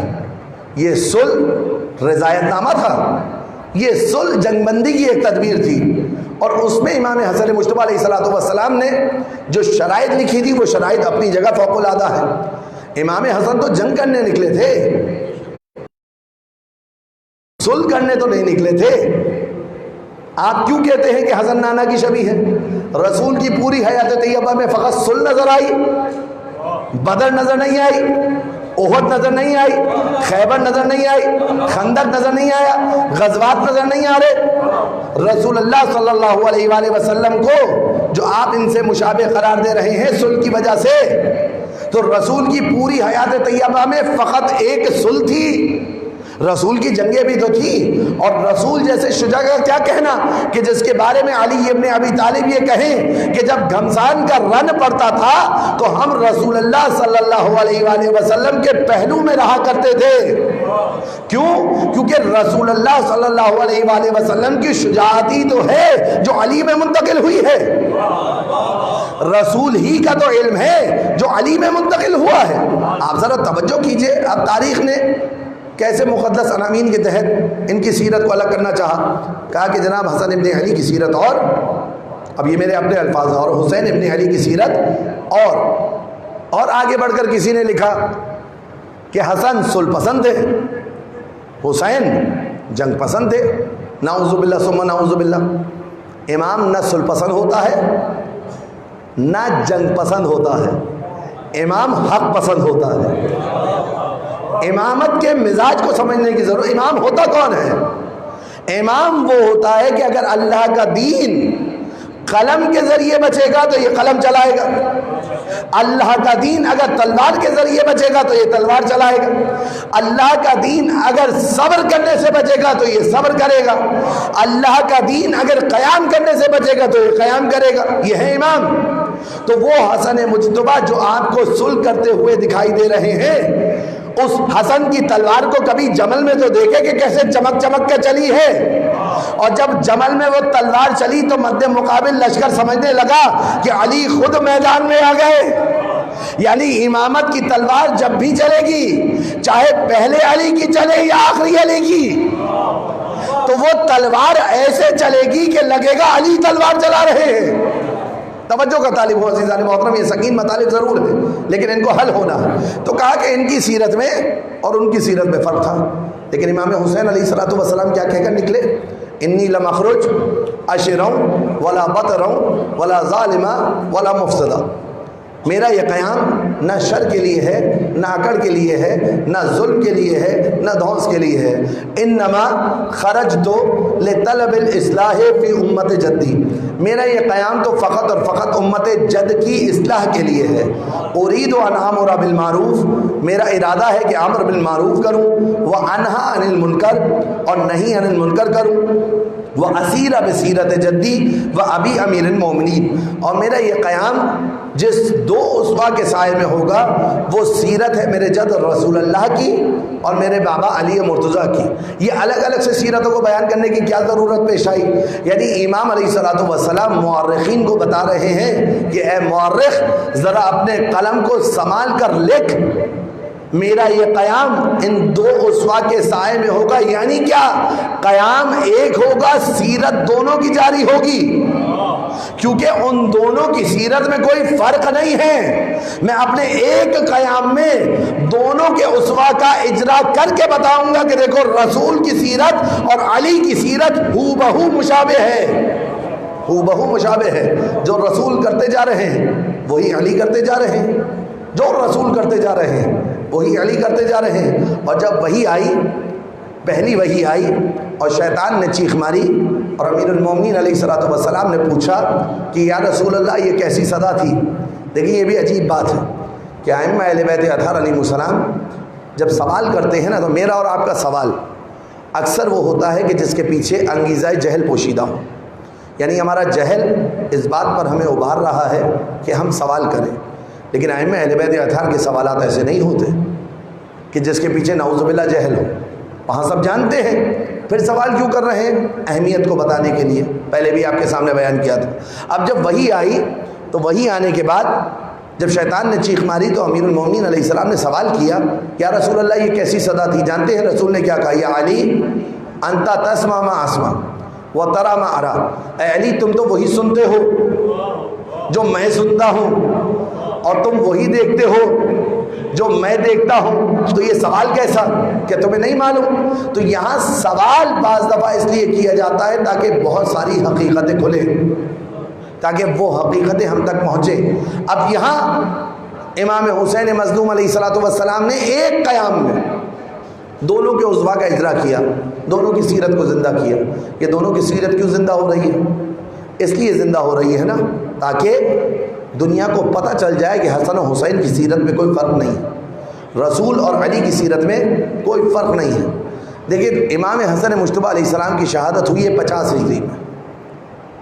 یہ صلح رضایت نامہ تھا، یہ صلح جنگ بندی کی ایک تدبیر تھی، اور اس میں امام حسن مجتبیٰ علیہ السلام نے جو شرائط لکھی تھی وہ شرائط اپنی جگہ فوق العادہ ہے۔ امام حسن تو جنگ کرنے نکلے تھے، صلح کرنے تو نہیں نکلے تھے۔ آپ کیوں کہتے ہیں کہ حسن نانا کی شبیہ ہے؟ رسول کی پوری حیات طیبہ میں فقط صلح نظر آئی، بدر نظر نہیں آئی، احد نظر نہیں آئی، خیبر نظر نہیں آئی، خندق نظر نہیں آیا، غزوات نظر نہیں آ رہے۔ رسول اللہ صلی اللہ علیہ وآلہ وسلم کو جو آپ ان سے مشابہ قرار دے رہے ہیں صلح کی وجہ سے، تو رسول کی پوری حیات طیبہ میں فقط ایک صلح تھی۔ رسول کی جنگیں بھی تو تھی، اور رسول جیسے شجاع کا کیا کہنا کہ جس کے بارے میں علی ابن ابی طالب یہ کہیں کہ جب گھمسان کا رن پڑتا تھا تو ہم رسول اللہ صلی اللہ علیہ وآلہ وسلم کے پہلو میں رہا کرتے تھے۔ کیوں؟ کیونکہ رسول اللہ صلی اللہ علیہ وآلہ وسلم کی شجاعت ہی تو ہے جو علی میں منتقل ہوئی ہے، رسول ہی کا تو علم ہے جو علی میں منتقل ہوا ہے۔ آپ ذرا توجہ کیجئے، اب تاریخ نے کیسے مقدس عناوین کے تحت ان کی سیرت کو الگ کرنا چاہا۔ کہا کہ جناب حسن ابن علی کی سیرت، اور اب یہ میرے اپنے الفاظ ہیں، اور حسین ابن علی کی سیرت، اور آگے بڑھ کر کسی نے لکھا کہ حسن صلح پسند تھے، حسین جنگ پسند تھے۔ نعوذ باللہ ثم نعوذ باللہ۔ امام نہ صلح پسند ہوتا ہے نہ جنگ پسند ہوتا ہے، امام حق پسند ہوتا ہے۔ امامت کے مزاج کو سمجھنے کی ضرورت۔ امام ہوتا کون ہے؟ امام وہ ہوتا ہے کہ اگر اللہ کا دین قلم کے ذریعے بچے گا تو یہ قلم چلائے گا، اللہ کا دین اگر تلوار کے ذریعے بچے گا تو یہ تلوار چلائے گا، اللہ کا دین اگر صبر کرنے سے بچے گا تو یہ صبر کرے گا، اللہ کا دین اگر قیام کرنے سے بچے گا تو یہ قیام کرے گا۔ یہ ہے امام۔ تو وہ حسن مجتبیٰ جو آپ کو صلح کرتے ہوئے دکھائی دے رہے ہیں، اس حسن کی تلوار کو کبھی جمل میں تو دیکھے کہ کیسے چمک چمک کے چلی ہے، اور جب جمل میں وہ تلوار چلی تو مد مقابل لشکر سمجھنے لگا کہ علی خود میدان میں آ گئے۔ یعنی امامت کی تلوار جب بھی چلے گی، چاہے پہلے علی کی چلے یا آخری علی کی، تو وہ تلوار ایسے چلے گی کہ لگے گا علی تلوار چلا رہے ہیں۔ توجہ کا طالب ہو عزیزان محترم، یہ سنگین مطالب ضرور ہے لیکن ان کو حل ہونا ہے۔ تو کہا کہ ان کی سیرت میں اور ان کی سیرت میں فرق تھا، لیکن امام حسین علیہ السلام کیا کہہ کر نکلے؟ انی لم اخرج اشرا ولا بطرا ولا ظالما ولا مفسدا۔ میرا یہ قیام نہ شر کے لیے ہے، نہ اکڑ کے لیے ہے، نہ ظلم کے لیے ہے، نہ دھونس کے لیے ہے۔ انما خرجت لطلب الاصلاح فی امت جدی۔ میرا یہ قیام تو فقط اور فقط امت جد کی اصلاح کے لیے ہے۔ ارید ان امر بالمعروف، میرا ارادہ ہے کہ امر بالمعروف کروں، وانہا عن المنکر، اور نہیں عن المنکر کروں، واسیر بسیرت جدی وابی امیر المومنین۔ اور میرا یہ قیام جس دو اسوا کے سائے میں ہوگا وہ سیرت ہے میرے جد رسول اللہ کی اور میرے بابا علی مرتضیٰ کی۔ یہ الگ الگ سے سیرتوں کو بیان کرنے کی کیا ضرورت پیش آئی؟ یعنی امام علیہ السلام مورخین کو بتا رہے ہیں کہ اے مورخ، ذرا اپنے قلم کو سنبھال کر لکھ، میرا یہ قیام ان دو اسوا کے سائے میں ہوگا۔ یعنی کیا؟ قیام ایک ہوگا، سیرت دونوں کی جاری ہوگی، کیونکہ ان دونوں کی سیرت میں کوئی فرق نہیں ہے۔ میں اپنے ایک قیام میں دونوں کے اسوا کا اجرا کر کے بتاؤں گا کہ دیکھو رسول کی سیرت اور علی کی سیرت ہو بہو مشابہ ہے، ہو بہو مشابہ ہے۔ جو رسول کرتے جا رہے ہیں وہی علی کرتے جا رہے ہیں، جو رسول کرتے جا رہے ہیں وہی علی کرتے جا رہے ہیں۔ اور جب وحی آئی، پہلی وحی آئی اور شیطان نے چیخ ماری اور امیر المومنین علیہ السلام نے پوچھا کہ یا رسول اللہ یہ کیسی صدا تھی؟ دیکھیں یہ بھی عجیب بات ہے کہ ائمہ اہل بیت اطہار علیہ السلام جب سوال کرتے ہیں نا، تو میرا اور آپ کا سوال اکثر وہ ہوتا ہے کہ جس کے پیچھے انگیزہ جہل پوشیدہ ہو، یعنی ہمارا جہل اس بات پر ہمیں ابھار رہا ہے کہ ہم سوال کریں۔ لیکن ائمہ اہل بیت اطہار کے سوالات ایسے نہیں ہوتے کہ جس کے پیچھے نعوذ باللہ جہل ہو، وہاں سب جانتے ہیں، پھر سوال کیوں کر رہے ہیں؟ اہمیت کو بتانے کے لیے۔ پہلے بھی آپ کے سامنے بیان کیا تھا۔ اب جب وحی آئی تو وحی آنے کے بعد جب شیطان نے چیخ ماری تو امیر المومنین علیہ السلام نے سوال کیا یا رسول اللہ یہ کیسی صدا تھی؟ جانتے ہیں رسول نے کیا کہا؟ یا علی انت تسمع ما اسمع وترى ما ارى۔ اے علی تم تو وہی سنتے ہو جو میں سنتا ہوں، اور تم وہی دیکھتے ہو جو میں دیکھتا ہوں۔ تو یہ سوال کیسا کہ تمہیں نہیں معلوم؟ تو یہاں سوال بعض دفعہ اس لیے کیا جاتا ہے تاکہ بہت ساری حقیقتیں کھلے، تاکہ وہ حقیقتیں ہم تک پہنچے۔ اب یہاں امام حسین مظلوم علیہ السلام نے ایک قیام میں دونوں کے عضوا کا اجرا کیا، دونوں کی سیرت کو زندہ کیا۔ یہ دونوں کی سیرت کیوں زندہ ہو رہی ہے؟ اس لیے زندہ ہو رہی ہے نا تاکہ دنیا کو پتہ چل جائے کہ حسن و حسین کی سیرت میں کوئی فرق نہیں، رسول اور علی کی سیرت میں کوئی فرق نہیں ہے۔ دیکھیے امام حسن مجتبیٰ علیہ السلام کی شہادت ہوئی ہے 50 ہجری میں،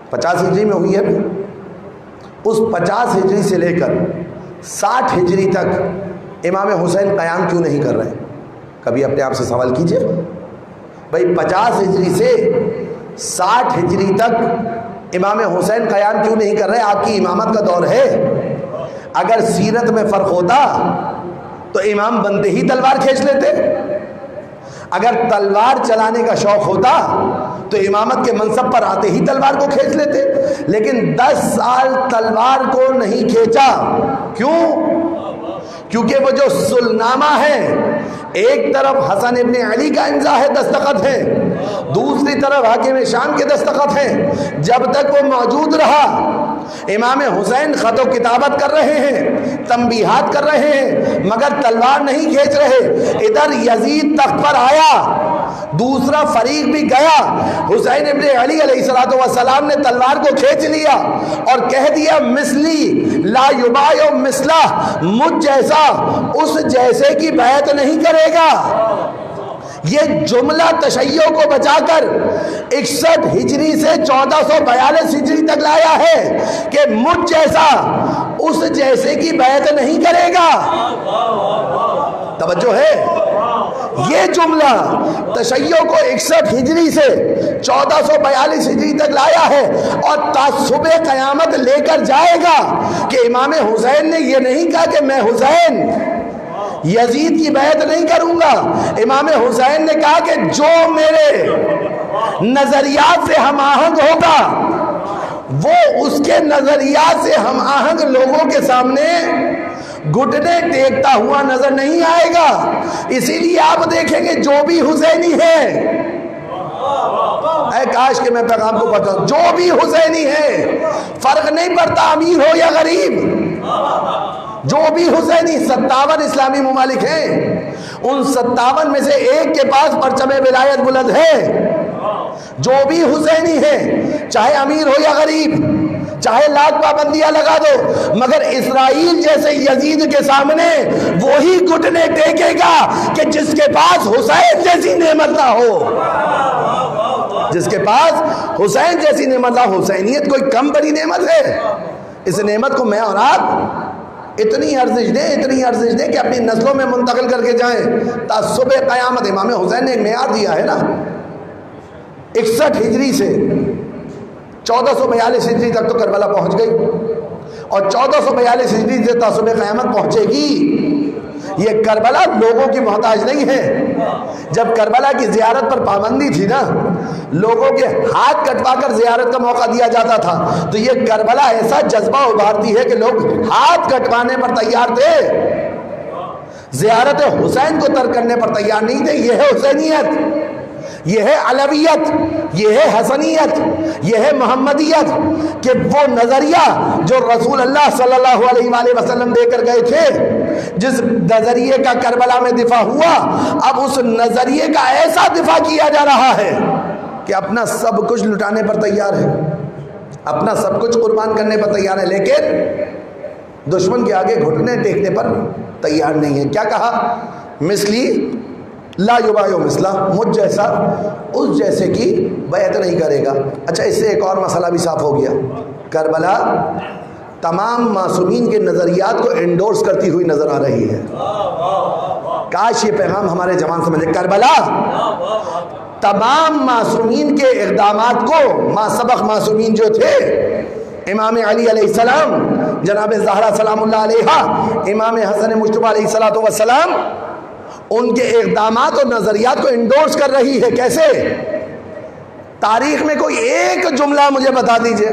50 ہجری میں ہوئی ہے۔ اس 50 ہجری سے لے کر 60 ہجری تک امام حسین قیام کیوں نہیں کر رہے؟ کبھی اپنے آپ سے سوال کیجئے بھائی، 50 ہجری سے 60 ہجری تک امام حسین قیام کیوں نہیں کر رہے؟ آپ کی امامت کا دور ہے۔ اگر سیرت میں فرق ہوتا تو امام بنتے ہی تلوار کھینچ لیتے، اگر تلوار چلانے کا شوق ہوتا تو امامت کے منصب پر آتے ہی تلوار کو کھینچ لیتے، لیکن 10 سال تلوار کو نہیں کھینچا۔ کیوں؟ کیونکہ وہ جو سلنامہ ہے، ایک طرف حسن ابن علی کا امضا ہے، دستخط ہے، دوسری طرف حاکم شام کے دستخط ہیں۔ جب تک وہ موجود رہا، امام حسین خط و کتابت کر رہے ہیں، تنبیہات کر رہے ہیں، مگر تلوار نہیں کھینچ رہے۔ ادھر یزید تخت پر آیا، دوسرا فریق بھی گیا، حسین ابن علی علیہ السلام نے تلوار کو کھینچ لیا اور کہہ دیا مثلی لا یبایع مثلہ، مجھ جیسا اس جیسے کی بیعت نہیں کرے گا۔ یہ جملہ تشیع کو بچا کر 61 ہجری سے 1442 ہجری تک لایا ہے کہ مجھ جیسا اس جیسے کی بیعت نہیں کرے گا۔ توجہ ہے؟ یہ جملہ تشیع کو 61 ہجری سے 1442 ہجری تک لایا ہے اور تعصب قیامت لے کر جائے گا کہ امام حسین نے یہ نہیں کہا کہ میں حسین یزید کی بیعت نہیں کروں گا۔ امام حسین نے کہا کہ جو میرے نظریات سے ہم آہنگ ہوگا وہ اس کے نظریات سے ہم آہنگ لوگوں کے سامنے گھٹنے ٹیکتا ہوا نظر نہیں آئے گا۔ اسی لیے آپ دیکھیں گے جو بھی حسینی ہے، اے کاش کہ میں پیغام کو بتاؤں، جو بھی حسینی ہے، فرق نہیں پڑتا امیر ہو یا غریب، جو بھی حسینی 57 اسلامی ممالک ہیں، ان 57 میں سے ایک کے پاس پرچم ولایت بلند ہے۔ جو بھی حسینی ہے، چاہے امیر ہو یا غریب، چاہے لاکھ پابندیاں لگا دو، مگر اسرائیل جیسے یزید کے سامنے وہی گھٹنے ٹیکے گا کہ جس کے پاس حسین جیسی نعمت نہ ہو۔ جس کے پاس حسین جیسی نعمت نہ ہو۔ حسینیت کوئی کم بڑی نعمت ہے؟ اس نعمت کو میں اور آپ اتنی ارزش دیں کہ اپنی نسلوں میں منتقل کر کے جائیں۔ تعصب قیامت، امام حسین نے ایک معیار دیا ہے نا، 61 ہجری سے 1442 ہجری تک تو کربلا پہنچ گئی، اور 1442 ہجری سے تعصب قیامت پہنچے گی۔ یہ کربلا لوگوں کی محتاج نہیں ہے۔ جب کربلا کی زیارت پر پابندی تھی نا، لوگوں کے ہاتھ کٹوا کر زیارت کا موقع دیا جاتا تھا، تو یہ کربلا ایسا جذبہ ابھارتی ہے کہ لوگ ہاتھ کٹوانے پر تیار تھے، زیارت حسین کو ترک کرنے پر تیار نہیں تھے۔ یہ ہے حسینیت، یہ ہے علویت، یہ ہے حسنیت، یہ ہے محمدیت، کہ وہ نظریہ جو رسول اللہ صلی اللہ علیہ وآلہ وسلم دے کر گئے تھے، جس نظریے کا کربلا میں دفاع ہوا، اب اس نظریے کا ایسا دفاع کیا جا رہا ہے کہ اپنا سب کچھ لٹانے پر تیار ہے، اپنا سب کچھ قربان کرنے پر تیار ہے، لیکن دشمن کے آگے گھٹنے ٹیکنے پر تیار نہیں ہے۔ کیا کہا؟ مثلی لا یبایع مثلہ، مجھ جیسا اس جیسے کی بیعت نہیں کرے گا۔ اچھا، اس سے ایک اور مسئلہ بھی صاف ہو گیا۔ کربلا تمام معصومین کے نظریات کو انڈورس کرتی ہوئی نظر آ رہی ہے۔ کاش یہ پیغام ہمارے جوان سمجھے۔ کربلا تمام معصومین کے اقدامات کو، ما سبق معصومین جو تھے، امام علی علیہ السلام، جناب زہرا سلام اللہ علیہا، امام حسن مجتبیٰ علیہ السلام، ان کے اقدامات اور نظریات کو انڈورس کر رہی ہے۔ کیسے؟ تاریخ میں کوئی ایک جملہ مجھے بتا دیجئے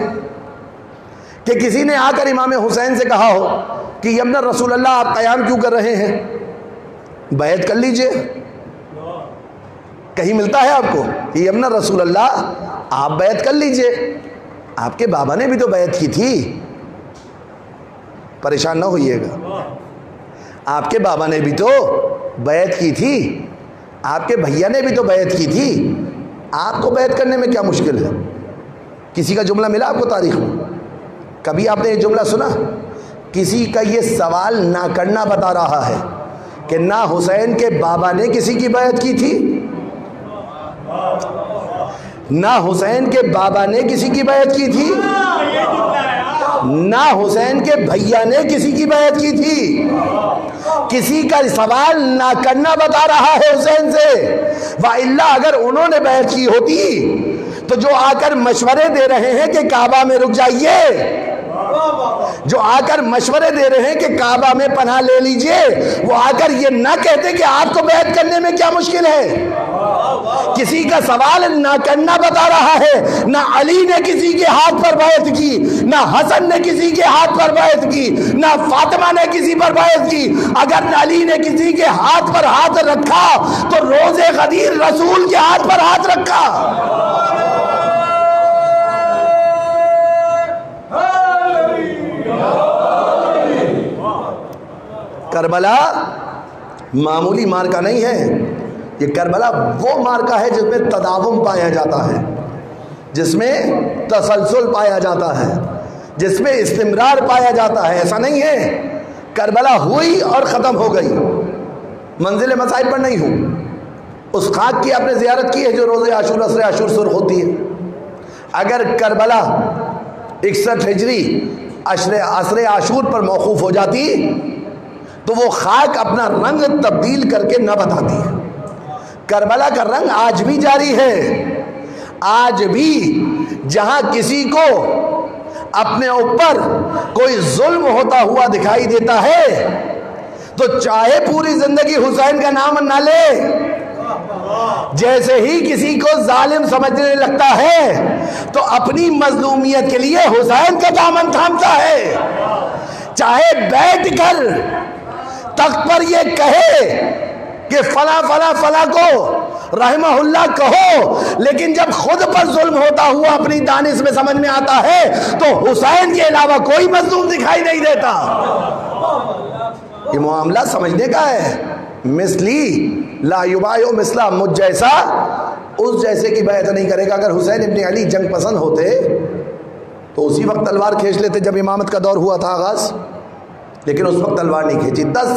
کہ کسی نے آ کر امام حسین سے کہا ہو کہ یمن رسول اللہ آپ قیام کیوں کر رہے ہیں، بیعت کر لیجئے۔ کہیں ملتا ہے آپ کو کہ یمن رسول اللہ آپ بیعت کر لیجئے؟ آپ کے بابا نے بھی تو بیعت کی تھی، پریشان نہ ہوئیے گا، آپ کے بابا نے بھی تو بیعت کی تھی، آپ کے بھیا نے بھی تو بیعت کی تھی، آپ کو بیعت کرنے میں کیا مشکل ہے؟ کسی کا جملہ ملا آپ کو تاریخ میں؟ کبھی آپ نے یہ جملہ سنا؟ کسی کا یہ سوال نہ کرنا بتا رہا ہے کہ نہ حسین کے بابا نے کسی کی بیعت کی تھی، نہ حسین کے بابا نے کسی کی بیعت کی تھی، نہ حسین کے بھیا نے کسی کی بیعت کی تھی. کسی کا سوال نہ کرنا بتا رہا ہے حسین سے. وَإِلَّا اگر انہوں نے بیعت کی ہوتی تو جو آ کر مشورے دے رہے ہیں کہ کعبہ میں رک جائیے، جو آ کر مشورے دے رہے ہیں کہ کعبہ میں پناہ لے لیجئے، وہ آ کر یہ نہ کہتے کہ آپ کو بیعت کرنے میں کیا مشکل ہے. کسی کا سوال نہ کرنا بتا رہا ہے. نہ علی نے کسی کے ہاتھ پر بیعت کی، نہ حسن نے کسی کے ہاتھ پر بیعت کی، نہ فاطمہ نے کسی پر بیعت کی. اگر علی نے کسی کے ہاتھ پر ہاتھ رکھا تو روز غدیر رسول کے ہاتھ پر ہاتھ رکھا. کربلا معمولی مارکا نہیں ہے. یہ کربلا وہ مارکا ہے جس میں تداوم پایا جاتا ہے، جس میں تسلسل پایا جاتا ہے، جس میں استمرار پایا جاتا ہے. ایسا نہیں ہے کربلا ہوئی اور ختم ہو گئی. منزل مصائب پر نہیں ہوں. اس خاک کی آپ نے زیارت کی ہے جو روز عاشور عصر عاشور سرخ ہوتی ہے. اگر کربلا 61 ہجری عصر عاشور پر موقوف ہو جاتی تو وہ خاک اپنا رنگ تبدیل کر کے نہ بتاتی. کربلا کا رنگ آج بھی جاری ہے. آج بھی جہاں کسی کو اپنے اوپر کوئی ظلم ہوتا ہوا دکھائی دیتا ہے تو چاہے پوری زندگی حسین کا نام نہ لے، جیسے ہی کسی کو ظالم سمجھنے لگتا ہے تو اپنی مظلومیت کے لیے حسین کا دامن تھامتا ہے. چاہے بیٹھ کر تخت پر یہ کہے کہ فلاں فلاں فلاں کو رحمہ اللہ کہو، لیکن جب خود پر ظلم ہوتا ہوا اپنی دانش میں سمجھ میں آتا ہے تو حسین کے علاوہ کوئی مظلوم دکھائی نہیں دیتا. یہ معاملہ سمجھنے کا ہے. مثلی لا یبایع مثلا، مجھ جیسا اس جیسے کی بیعت نہیں کرے گا. اگر حسین ابن علی جنگ پسند ہوتے تو اسی وقت تلوار کھینچ لیتے جب امامت کا دور ہوا تھا آغاز، لیکن اس وقت تلوار نہیں کھینچی. 10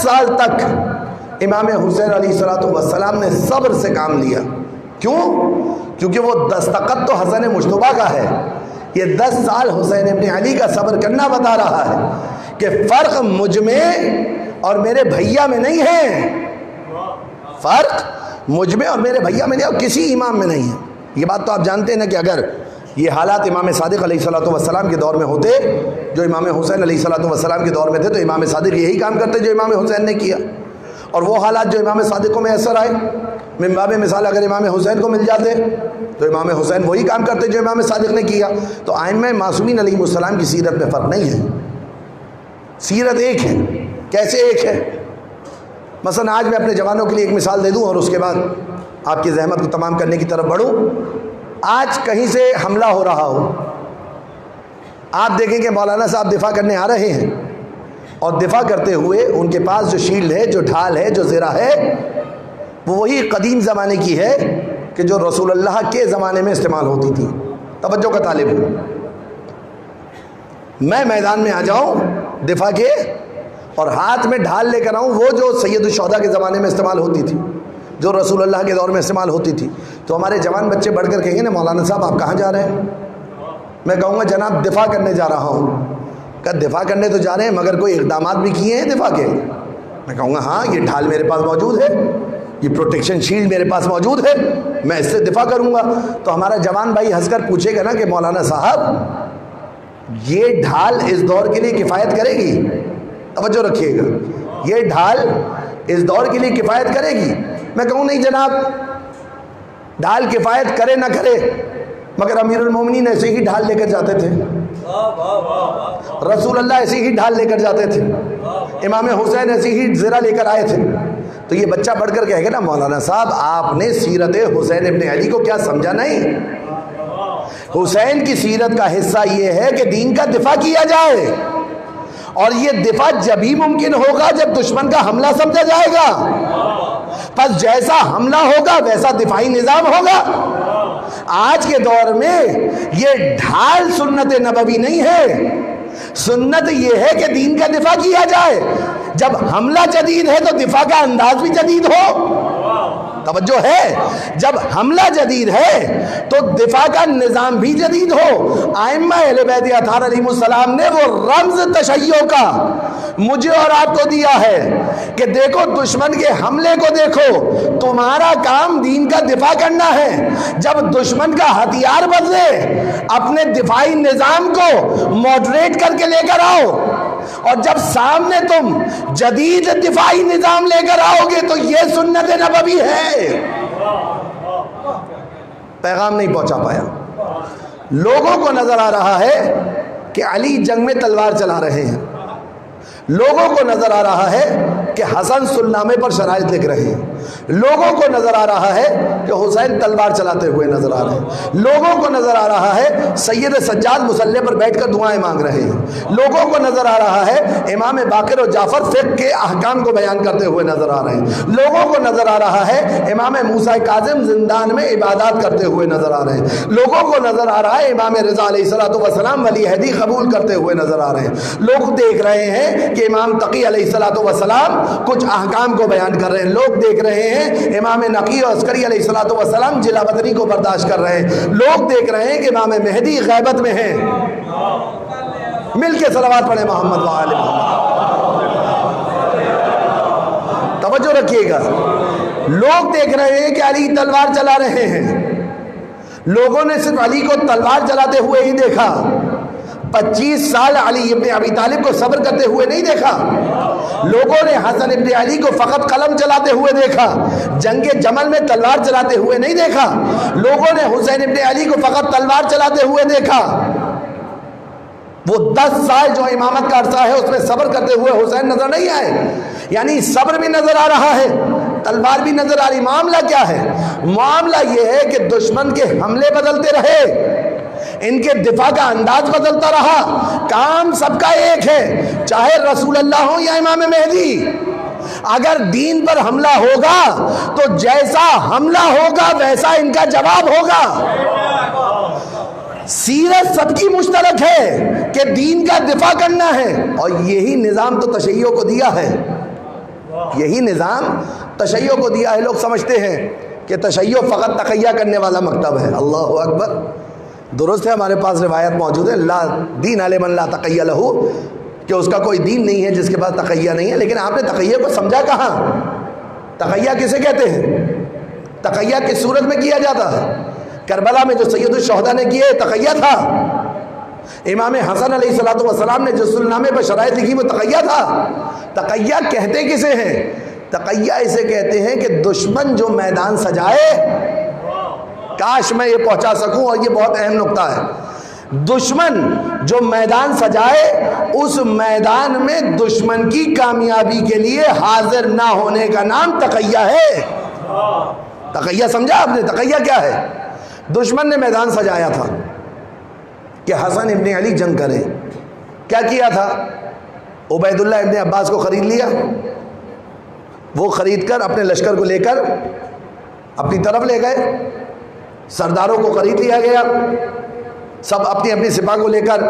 سال تک امام حسین علیہ السلام نے صبر سے کام لیا. کیوں؟ کیونکہ وہ دستخط تو حسن مجتبیٰ کا ہے. یہ 10 سال حسین ابن علی کا صبر کرنا بتا رہا ہے کہ فرق مجھ میں اور میرے بھیا میں نہیں ہے. فرق مجھ میں اور میرے بھیا میں نہیں، اور کسی امام میں نہیں ہے. یہ بات تو آپ جانتے ہیں نا کہ اگر یہ حالات امام صادق علیہ السلام کے دور میں ہوتے، جو امام حسین علیہ السلام کے دور میں تھے، تو امام صادق یہی کام کرتے جو امام حسین نے کیا. اور وہ حالات جو امام صادق کو میسر آئے، من باب مثال اگر امام حسین کو مل جاتے تو امام حسین وہی کام کرتے جو امام صادق نے کیا. تو ائمہ معصومین علیہ السلام کی سیرت میں فرق نہیں ہے. سیرت ایک ہے. کیسے ایک ہے؟ مثلا آج میں اپنے جوانوں کے لیے ایک مثال دے دوں اور اس کے بعد آپ کی زحمت کو تمام کرنے کی طرف بڑھوں. آج کہیں سے حملہ ہو رہا ہو، آپ دیکھیں کہ مولانا صاحب دفاع کرنے آ رہے ہیں، اور دفاع کرتے ہوئے ان کے پاس جو شیلڈ ہے، جو ڈھال ہے، جو زرہ ہے، وہ وہی قدیم زمانے کی ہے کہ جو رسول اللہ کے زمانے میں استعمال ہوتی تھی. توجہ کا طالب ہوں. میں میدان میں آ جاؤں دفاع کے اور ہاتھ میں ڈھال لے کر آؤں وہ جو سید الشہداء کے زمانے میں استعمال ہوتی تھی، جو رسول اللہ کے دور میں استعمال ہوتی تھی، تو ہمارے جوان بچے بڑھ کر کہیں گے نا مولانا صاحب آپ کہاں جا رہے ہیں؟ میں کہوں گا جناب دفاع کرنے جا رہا ہوں. کہ دفاع کرنے تو جا رہے ہیں مگر کوئی اقدامات بھی کیے ہیں دفاع کے؟ میں کہوں گا ہاں یہ ڈھال میرے پاس موجود ہے، یہ پروٹیکشن شیلڈ میرے پاس موجود ہے، میں اس سے دفاع کروں گا. تو ہمارا جوان بھائی ہنس کر پوچھے گا نا کہ مولانا صاحب یہ ڈھال اس دور کے لیے کفایت کرے گی؟ توجہ رکھیے گا، یہ ڈھال اس دور کے لیے کفایت کرے گی؟ میں کہوں نہیں جناب، ڈھال کفایت کرے نہ کرے مگر امیر المومنین ایسے ہی ڈھال لے کر جاتے تھے، رسول اللہ ایسے ہی ڈھال لے کر جاتے تھے، امام حسین ایسے ہی زرہ لے کر آئے تھے. تو یہ بچہ بڑھ کر کہے گا نا مولانا صاحب آپ نے سیرت حسین ابن علی کو کیا سمجھا نہیں؟ حسین کی سیرت کا حصہ یہ ہے کہ دین کا دفاع کیا جائے، اور یہ دفاع جبھی ممکن ہوگا جب دشمن کا حملہ سمجھا جائے گا. پس جیسا حملہ ہوگا ویسا دفاعی نظام ہوگا. آج کے دور میں یہ ڈھال سنت نبوی نہیں ہے. سنت یہ ہے کہ دین کا دفاع کیا جائے. جب حملہ جدید ہے تو دفاع کا انداز بھی جدید ہو. توجہ ہے؟ جب حملہ جدید ہے تو دفاع کا نظام بھی جدید ہو۔ ائمہ اہل بیت اطہار علیہ السلام نے وہ رمز تشیع کا مجھے اور آپ کو دیا ہے کہ دیکھو دشمن کے حملے کو دیکھو، تمہارا کام دین کا دفاع کرنا ہے۔ جب دشمن کا ہتھیار بدلے اپنے دفاعی نظام کو ماڈریٹ کر کے لے کر آؤ، اور جب سامنے تم جدید دفاعی نظام لے کر آؤ گے تو یہ سنت نبوی ہے۔ پیغام نہیں پہنچا پایا۔ لوگوں کو نظر آ رہا ہے کہ علی جنگ میں تلوار چلا رہے ہیں، لوگوں کو نظر آ رہا ہے کہ حسن سلنامے پر شرائط لکھ رہے ہیں، لوگوں کو نظر آ رہا ہے کہ حسین تلوار چلاتے ہوئے نظر آ رہے ہیں، لوگوں کو نظر آ رہا ہے سید سجاد مصلی پر بیٹھ کر دعائیں مانگ رہے ہیں، لوگوں کو نظر آ رہا ہے امام باقر و جعفر فقہ کے احکام کو بیان کرتے ہوئے نظر آ رہے ہیں، لوگوں کو نظر آ رہا ہے امام موسیٰ کاظم زندان میں عبادات کرتے ہوئے نظر آ رہے ہیں، لوگوں کو نظر آ رہا ہے امام رضا علیہ السلام ولی عہدی قبول کرتے ہوئے نظر آ رہے ہیں، لوگ دیکھ رہے ہیں کہ امام تقی علیہ السلام کچھ احکام کو بیان کر رہے ہیں، لوگ دیکھ رہے ہیں امام نقی و عسکری علیہ السلام جلا وطنی کو برداشت کر رہے ہیں، لوگ دیکھ رہے ہیں کہ امام مہدی غیبت میں ہیں۔ مل کے صلوات پڑھیں محمد و آل محمد۔ توجہ رکھیے گا، لوگ دیکھ رہے ہیں کہ علی تلوار چلا رہے ہیں، لوگوں نے صرف علی کو تلوار چلاتے ہوئے ہی دیکھا، 25 سال علی ابن ابی طالب کو صبر کرتے ہوئے نہیں دیکھا، لوگوں نے حسن ابن علی کو فقط قلم چلاتے ہوئے دیکھا، جنگ جمل میں تلوار چلاتے ہوئے نہیں دیکھا، لوگوں نے حسین ابن علی کو فقط تلوار چلاتے ہوئے دیکھا۔ وہ 10 سال جو امامت کا عرصہ ہے اس میں صبر کرتے ہوئے حسین نظر نہیں آئے، یعنی صبر بھی نظر آ رہا ہے، تلوار بھی نظر آ رہی۔ معاملہ کیا ہے؟ معاملہ یہ ہے کہ دشمن کے حملے بدلتے رہے، ان کے دفاع کا انداز بدلتا رہا، کام سب کا ایک ہے، چاہے رسول اللہ ہو یا امام مہدی۔ اگر دین پر حملہ ہوگا تو جیسا حملہ ہوگا ویسا ان کا جواب ہوگا۔ سیرت سب کی مشترک ہے کہ دین کا دفاع کرنا ہے، اور یہی نظام تو تشیع کو دیا ہے، یہی نظام تشیع کو دیا ہے۔ لوگ سمجھتے ہیں کہ تشیع فقط تقیہ کرنے والا مکتب ہے۔ اللہ اکبر، درست ہے، ہمارے پاس روایت موجود ہے، لا دین علی من لا تقیہ لہو، کہ اس کا کوئی دین نہیں ہے جس کے پاس تقیہ نہیں ہے، لیکن آپ نے تقیہ کو سمجھا کہاں؟ تقیہ کسے کہتے ہیں؟ تقیہ کس صورت میں کیا جاتا ہے؟ کربلا میں جو سید الشہداء نے کیے تقیہ تھا، امام حسن علیہ السلام نے جو سلنامے پر شرائط لکھی وہ تقیہ تھا۔ تقیہ کہتے کسے ہیں؟ تقیہ اسے کہتے ہیں کہ دشمن جو میدان سجائے، کاش میں یہ پہنچا سکوں اور یہ بہت اہم نقطہ ہے، دشمن جو میدان سجائے اس میدان میں دشمن کی کامیابی کے لیے حاضر نہ ہونے کا نام تقیہ ہے۔ تقیہ سمجھا آپ نے؟ تقیہ کیا ہے؟ دشمن نے میدان سجایا تھا کہ حسن ابن علی جنگ کریں، کیا کیا تھا؟ عبید اللہ ابن عباس کو خرید لیا، وہ خرید کر اپنے لشکر کو لے کر اپنی طرف لے گئے، سرداروں کو خرید لیا گیا، سب اپنی اپنی سپاہ کو لے کر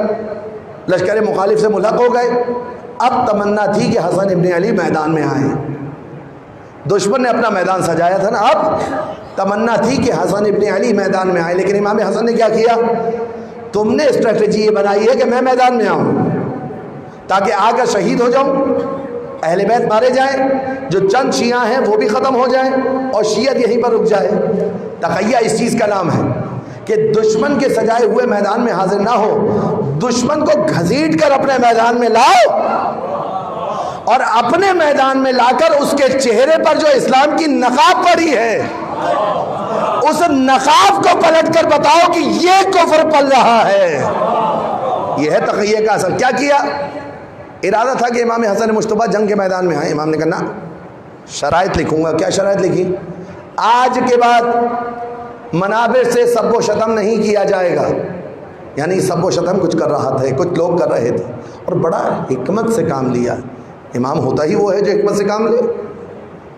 لشکر مخالف سے ملحق ہو گئے۔ اب تمنا تھی کہ حسن ابن علی میدان میں آئیں، دشمن نے اپنا میدان سجایا تھا نا، اب تمنا تھی کہ حسن ابن علی میدان میں آئے، لیکن امام حسن نے کیا کیا؟ تم نے اسٹریٹجی یہ بنائی ہے کہ میں میدان میں آؤں تاکہ آ کر شہید ہو جاؤں، اہل بیت مارے جائیں، جو چند شیعہ ہیں وہ بھی ختم ہو جائیں اور شیعت یہیں پر رک جائے۔ تقیہ اس چیز کا نام ہے کہ دشمن کے سجائے ہوئے میدان میں حاضر نہ ہو، دشمن کو گھسیٹ کر اپنے میدان میں لاؤ اور اپنے میدان میں لا کر اس کے چہرے پر جو اسلام کی نقاب پڑی ہے اس نقاب کو پلٹ کر بتاؤ کہ یہ کفر پل رہا ہے۔ یہ ہے تقیہ کا اثر۔ کیا کیا؟ ارادہ تھا کہ امام حسن مجتبیٰ جنگ کے میدان میں آئے، امام نے کہا نا، شرائط لکھوں گا۔ کیا شرائط لکھی؟ آج کے بعد منابر سے سب و شتم نہیں کیا جائے گا، یعنی سب و شتم کچھ کر رہا تھا، کچھ لوگ کر رہے تھے، اور بڑا حکمت سے کام لیا۔ امام ہوتا ہی وہ ہے جو حکمت سے کام لے۔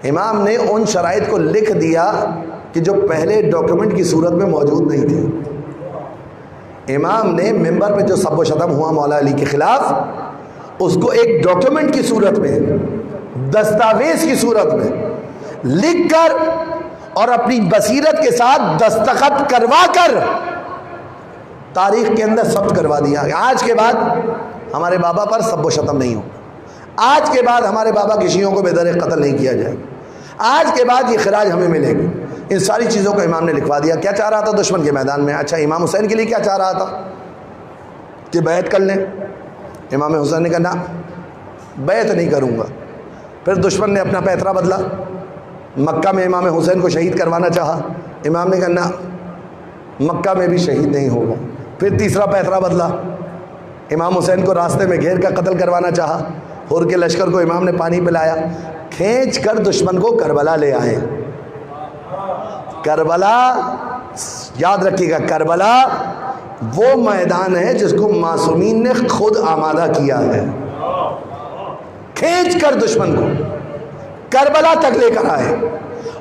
امام نے ان شرائط کو لکھ دیا کہ جو پہلے ڈاکیومنٹ کی صورت میں موجود نہیں تھے۔ امام نے ممبر پہ جو سب و شتم ہوا مولا علی کے خلاف، اس کو ایک ڈاکیومنٹ کی صورت میں، دستاویز کی صورت میں لکھ کر اور اپنی بصیرت کے ساتھ دستخط کروا کر تاریخ کے اندر ثبت کروا دیا کہ آج کے بعد ہمارے بابا پر سب و شتم نہیں ہوگا، آج کے بعد ہمارے بابا کی شیعوں کو بے در قتل نہیں کیا جائے گا، آج کے بعد یہ خراج ہمیں ملے گی۔ ان ساری چیزوں کو امام نے لکھوا دیا۔ کیا چاہ رہا تھا دشمن کے میدان میں؟ اچھا امام حسین کے لیے کیا چاہ رہا تھا کہ بیعت کر لیں؟ امام حسین نے کہا نہ، بیعت نہیں کروں گا۔ پھر دشمن نے اپنا پیترا بدلا، مکہ میں امام حسین کو شہید کروانا چاہا، امام نے کہا نہ، مکہ میں بھی شہید نہیں ہوگا۔ پھر تیسرا پیترا بدلا، امام حسین کو راستے میں گھیر کر قتل کروانا چاہا، ہور کے لشکر کو امام نے پانی پلایا، کھینچ کر دشمن کو کربلا لے آئے۔ کربلا یاد رکھیے گا، کربلا وہ میدان ہے جس کو معصومین نے خود آمادہ کیا ہے، کھینچ کر دشمن کو کربلا تک لے کر آئے۔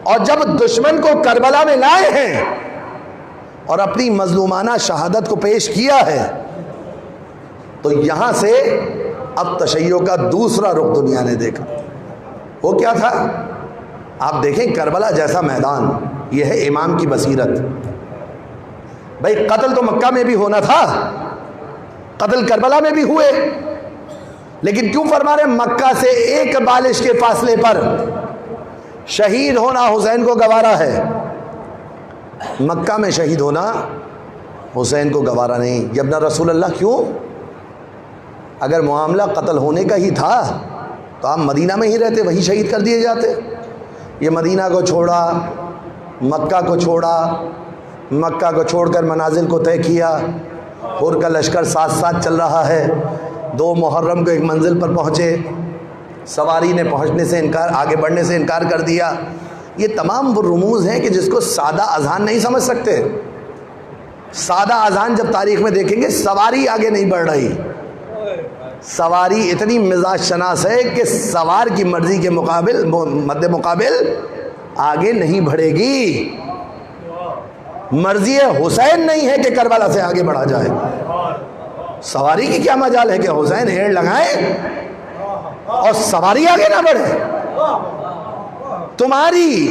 اور جب دشمن کو کربلا میں لائے ہیں اور اپنی مظلومانہ شہادت کو پیش کیا ہے تو یہاں سے اب تشیع کا دوسرا رخ دنیا نے دیکھا۔ وہ کیا تھا؟ آپ دیکھیں کربلا جیسا میدان، یہ ہے امام کی بصیرت۔ بھائی قتل تو مکہ میں بھی ہونا تھا، قتل کربلا میں بھی ہوئے، لیکن کیوں فرما رہے مکہ سے ایک بالش کے فاصلے پر شہید ہونا حسین کو گوارا ہے، مکہ میں شہید ہونا حسین کو گوارا نہیں۔ یا ابن رسول اللہ کیوں؟ اگر معاملہ قتل ہونے کا ہی تھا تو آپ مدینہ میں ہی رہتے، وہیں شہید کر دیے جاتے۔ یہ مدینہ کو چھوڑا، مکہ کو چھوڑا، مکہ کو چھوڑ کر منازل کو طے کیا، اور کا لشکر ساتھ ساتھ چل رہا ہے۔ 2 محرم کو ایک منزل پر پہنچے، سواری نے پہنچنے سے انکار، آگے بڑھنے سے انکار کر دیا۔ یہ تمام وہ رموز ہیں کہ جس کو سادہ اذہان نہیں سمجھ سکتے۔ سادہ اذہان جب تاریخ میں دیکھیں گے، سواری آگے نہیں بڑھ رہی، سواری اتنی مزاج شناس ہے کہ سوار کی مرضی کے مقابل مد مقابل آگے نہیں بڑھے گی۔ مرضی حسین نہیں ہے کہ کربلا سے آگے بڑھا جائے۔ سواری کی کیا مجال ہے کہ حسین ایڑ لگائے اور سواری آگے نہ بڑھے؟ تمہاری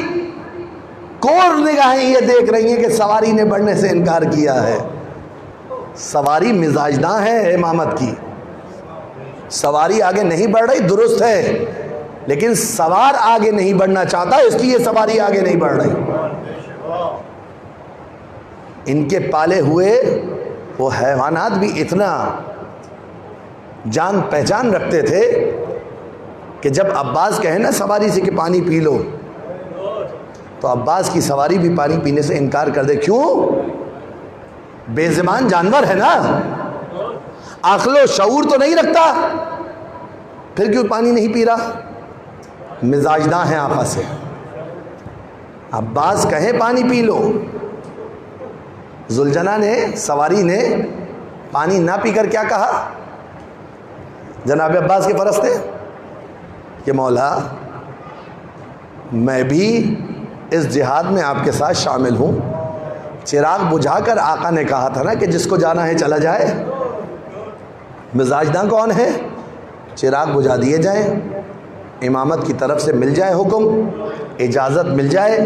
کور نگاہیں یہ دیکھ رہی ہیں کہ سواری نے بڑھنے سے انکار کیا ہے۔ سواری مزاجداں ہے امامت کی، سواری آگے نہیں بڑھ رہی درست ہے، لیکن سوار آگے نہیں بڑھنا چاہتا، اس کی یہ سواری آگے نہیں بڑھ رہی۔ ان کے پالے ہوئے وہ حیوانات بھی اتنا جان پہچان رکھتے تھے کہ جب عباس کہے نا سواری سے کہ پانی پی لو، تو عباس کی سواری بھی پانی پینے سے انکار کر دے۔ کیوں؟ بے زبان جانور ہے نا، عقل و شعور تو نہیں رکھتا، پھر کیوں پانی نہیں پی رہا؟ مزاجداں ہیں آپس سے۔ عباس کہیں پانی پی لو، ذوالجناح نے سواری نے پانی نہ پی کر کیا کہا؟ جناب عباس کے فرس تھے کہ مولا میں بھی اس جہاد میں آپ کے ساتھ شامل ہوں۔ چراغ بجھا کر آقا نے کہا تھا نا کہ جس کو جانا ہے چلا جائے۔ مزاجداں کون ہے؟ چراغ بجھا دیے جائیں، امامت کی طرف سے مل جائے حکم، اجازت مل جائے،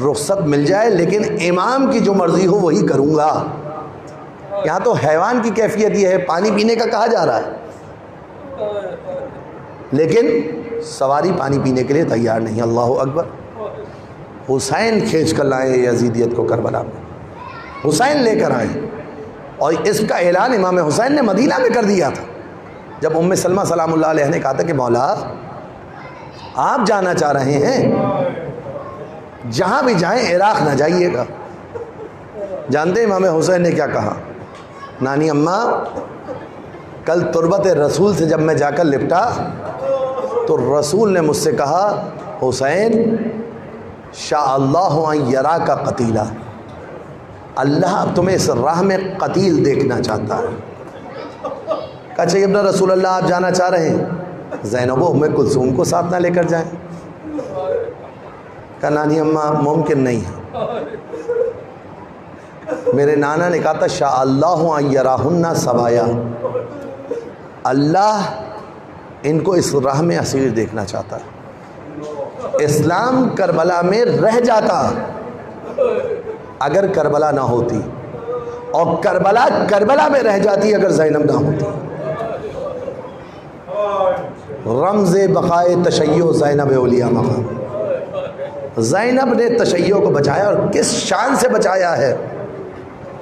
رخصت مل جائے، لیکن امام کی جو مرضی ہو وہی کروں گا۔ یہاں تو حیوان کی کیفیت یہ ہے، پانی پینے کا کہا جا رہا ہے لیکن سواری پانی پینے کے لیے تیار نہیں۔ اللہ اکبر۔ حسین کھینچ کر لائے یزیدیت کو کربلا میں، حسین لے کر آئے، اور اس کا اعلان امام حسین نے مدینہ میں کر دیا تھا۔ جب ام سلمہ سلام اللہ علیہ نے کہا تھا کہ مولا آپ جانا چاہ رہے ہیں، جہاں بھی جائیں عراق نہ جائیے گا۔ جانتے امام حسین نے کیا کہا؟ نانی اماں کل تربت رسول سے جب میں جا کر لپٹا تو رسول نے مجھ سے کہا حسین شاء اللہ ان یرا کا قتیلا، اللہ اب تمہیں اس راہ میں قتیل دیکھنا چاہتا ہے۔ کہا چاہیے ابن رسول اللہ آپ جانا چاہ رہے ہیں، زینب و ام کلثوم کو ساتھ نہ لے کر جائیں؟ کہا نانی اماں ممکن نہیں ہے، میرے نانا نے کہا تھا شاء اللہ ان یراہن سبایا، اللہ ان کو اس راہ میں اسیر دیکھنا چاہتا ہے۔ اسلام کربلا میں رہ جاتا اگر کربلا نہ ہوتی، اور کربلا میں رہ جاتی اگر زینب نہ ہوتی۔ رمز بقائے تشیع زینب اولیاء مقام، زینب نے تشیع کو بچایا، اور کس شان سے بچایا ہے،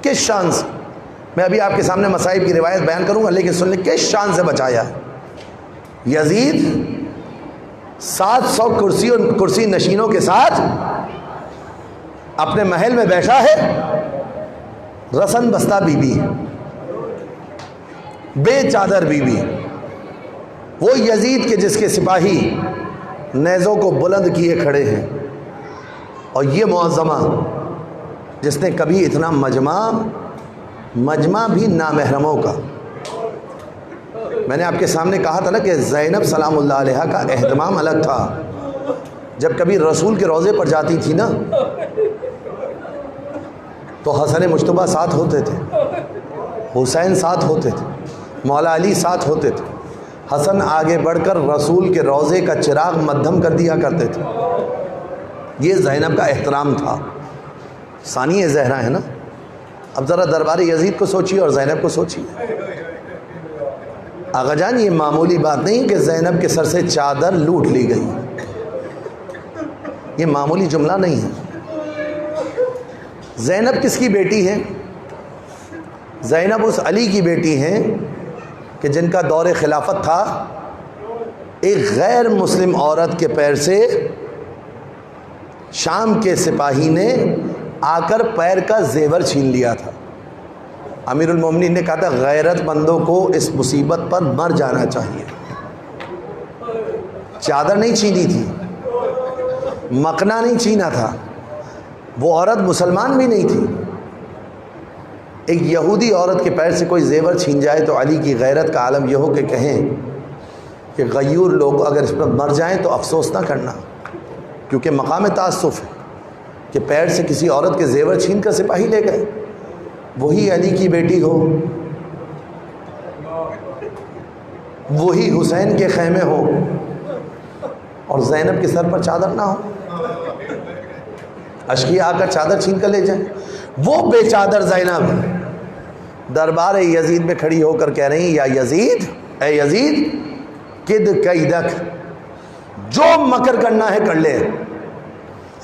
کس شان سے؟ میں ابھی آپ کے سامنے مصائب کی روایت بیان کروں گا، لیکن سن لیں کس شان سے بچایا ہے۔ یزید 700 کرسی نشینوں کے ساتھ اپنے محل میں بیٹھا ہے، رسن بستہ بی بی، بے چادر بی بی، وہ یزید کے جس کے سپاہی نیزوں کو بلند کیے کھڑے ہیں، اور یہ معظمہ جس نے کبھی اتنا مجمع بھی نامحرموں کا۔ میں نے آپ کے سامنے کہا تھا نا کہ زینب سلام اللہ علیہا کا اہتمام الگ تھا۔ جب کبھی رسول کے روضے پر جاتی تھی نا تو حسن مجتبیٰ ساتھ ہوتے تھے، حسین ساتھ ہوتے تھے، مولا علی ساتھ ہوتے تھے۔ حسن آگے بڑھ کر رسول کے روضے کا چراغ مدھم کر دیا کرتے تھے۔ یہ زینب کا احترام تھا۔ ثانی زہرا ہے نا، اب ذرا دربار یزید کو سوچیے اور زینب کو سوچیے۔ آقا جان یہ معمولی بات نہیں کہ زینب کے سر سے چادر لوٹ لی گئی، یہ معمولی جملہ نہیں ہے۔ زینب کس کی بیٹی ہے؟ زینب اس علی کی بیٹی ہیں کہ جن کا دور خلافت تھا، ایک غیر مسلم عورت کے پیر سے شام کے سپاہی نے آ کر پیر کا زیور چھین لیا تھا۔ امیر المومنین نے کہا تھا غیرت مندوں کو اس مصیبت پر مر جانا چاہیے۔ چادر نہیں چھینی تھی، مکنا نہیں چھینا تھا، وہ عورت مسلمان بھی نہیں تھی۔ ایک یہودی عورت کے پیر سے کوئی زیور چھین جائے تو علی کی غیرت کا عالم یہ ہو کہ کہیں کہ غیور لوگ اگر اس پر مر جائیں تو افسوس نہ کرنا، کیونکہ مقام تعسف ہے کہ پیر سے کسی عورت کے زیور چھین کر سپاہی لے گئے، وہی علی کی بیٹی ہو، وہی حسین کے خیمے ہو، اور زینب کے سر پر چادر نہ ہو، اشقیاء آ کر چادر چھین کر لے جائیں۔ وہ بے چادر زینب دربار یزید میں کھڑی ہو کر کہہ رہی ہیں، یا یزید، اے یزید، کد کیدک، جو مکر کرنا ہے کر لے،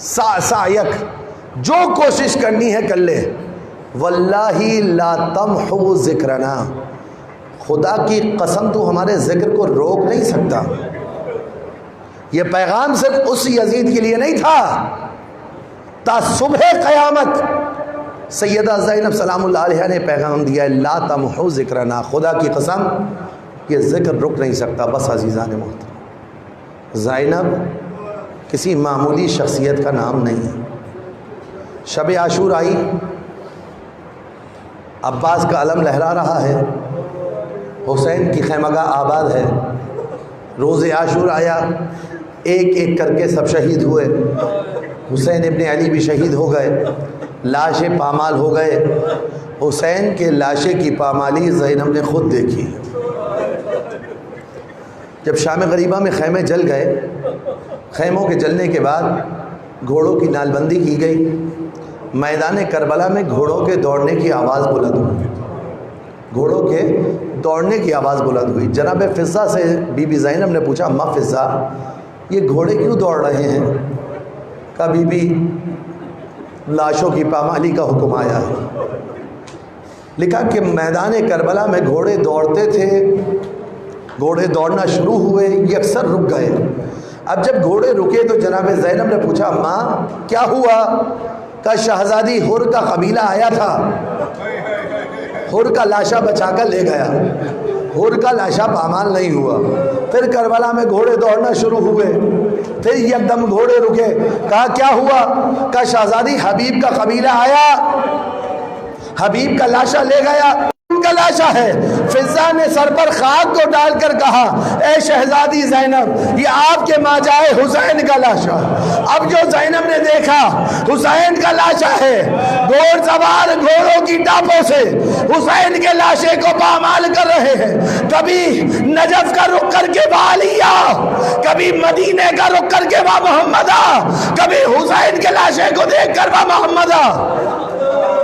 سعیک، جو کوشش کرنی ہے کر لے، واللہ لا تمحو ذکرنا، خدا کی قسم تو ہمارے ذکر کو روک نہیں سکتا۔ یہ پیغام صرف اس یزید کے لیے نہیں تھا، تا صبح قیامت سیدہ زینب سلام اللہ علیہ نے پیغام دیا، لا تمحو ذکرنا، خدا کی قسم یہ ذکر رک نہیں سکتا۔ بس عزیزان محترم، زینب کسی معمولی شخصیت کا نام نہیں ہے۔ شب عاشور آئی، عباس کا علم لہرا رہا ہے، حسین کی خیمگاہ آباد ہے۔ روز عاشور آیا، ایک ایک کر کے سب شہید ہوئے، حسین ابن علی بھی شہید ہو گئے، لاشیں پامال ہو گئے۔ حسین کے لاشیں کی پامالی زینب نے خود دیکھی۔ جب شام غریبہ میں خیمے جل گئے، خیموں کے جلنے کے بعد گھوڑوں کی نال بندی کی گئی، میدان کربلا میں گھوڑوں کے دوڑنے کی آواز بلند ہوئی، گھوڑوں کے دوڑنے کی آواز بلند ہوئی۔ جناب فضہ سے بی بی زینب نے پوچھا، اما فضہ، یہ گھوڑے کیوں دوڑ رہے ہیں؟ کہا بی بی لاشوں کی پامالی کا حکم آیا ہے۔ لکھا کہ میدان کربلا میں گھوڑے دوڑتے تھے، گھوڑے دوڑنا شروع ہوئے، یہ اکثر رک گئے۔ اب جب گھوڑے رکے تو جناب زینب نے پوچھا، ماں کیا ہوا؟ کہا شہزادی ہر کا قبیلہ آیا تھا، ہر کا لاشا بچا کر لے گیا، ہر کا لاشا پامال نہیں ہوا۔ پھر کربلا میں گھوڑے دوڑنا شروع ہوئے، پھر یک دم گھوڑے رکے۔ کہا کیا ہوا؟ کہا شہزادی حبیب کا قبیلہ آیا، حبیب کا لاشا لے گیا، ان کا لاشا ہے۔ فضہ نے سر پر خاک کو ڈال کر کہا اے شہزادی زینب یہ آپ کے ماجائے حسین کا لاشا۔ اب جو زینب نے دیکھا حسین کا لاشا ہے، گھوڑ سوار گھوڑوں کی ٹاپوں سے حسین کے لاشے کو پامال کر رہے ہیں، کبھی نجف کا رخ کر کے علیہ، کبھی مدینے کا رخ کر کے محمدہ، کبھی حسین کے لاشے کو دیکھ کر محمدہ۔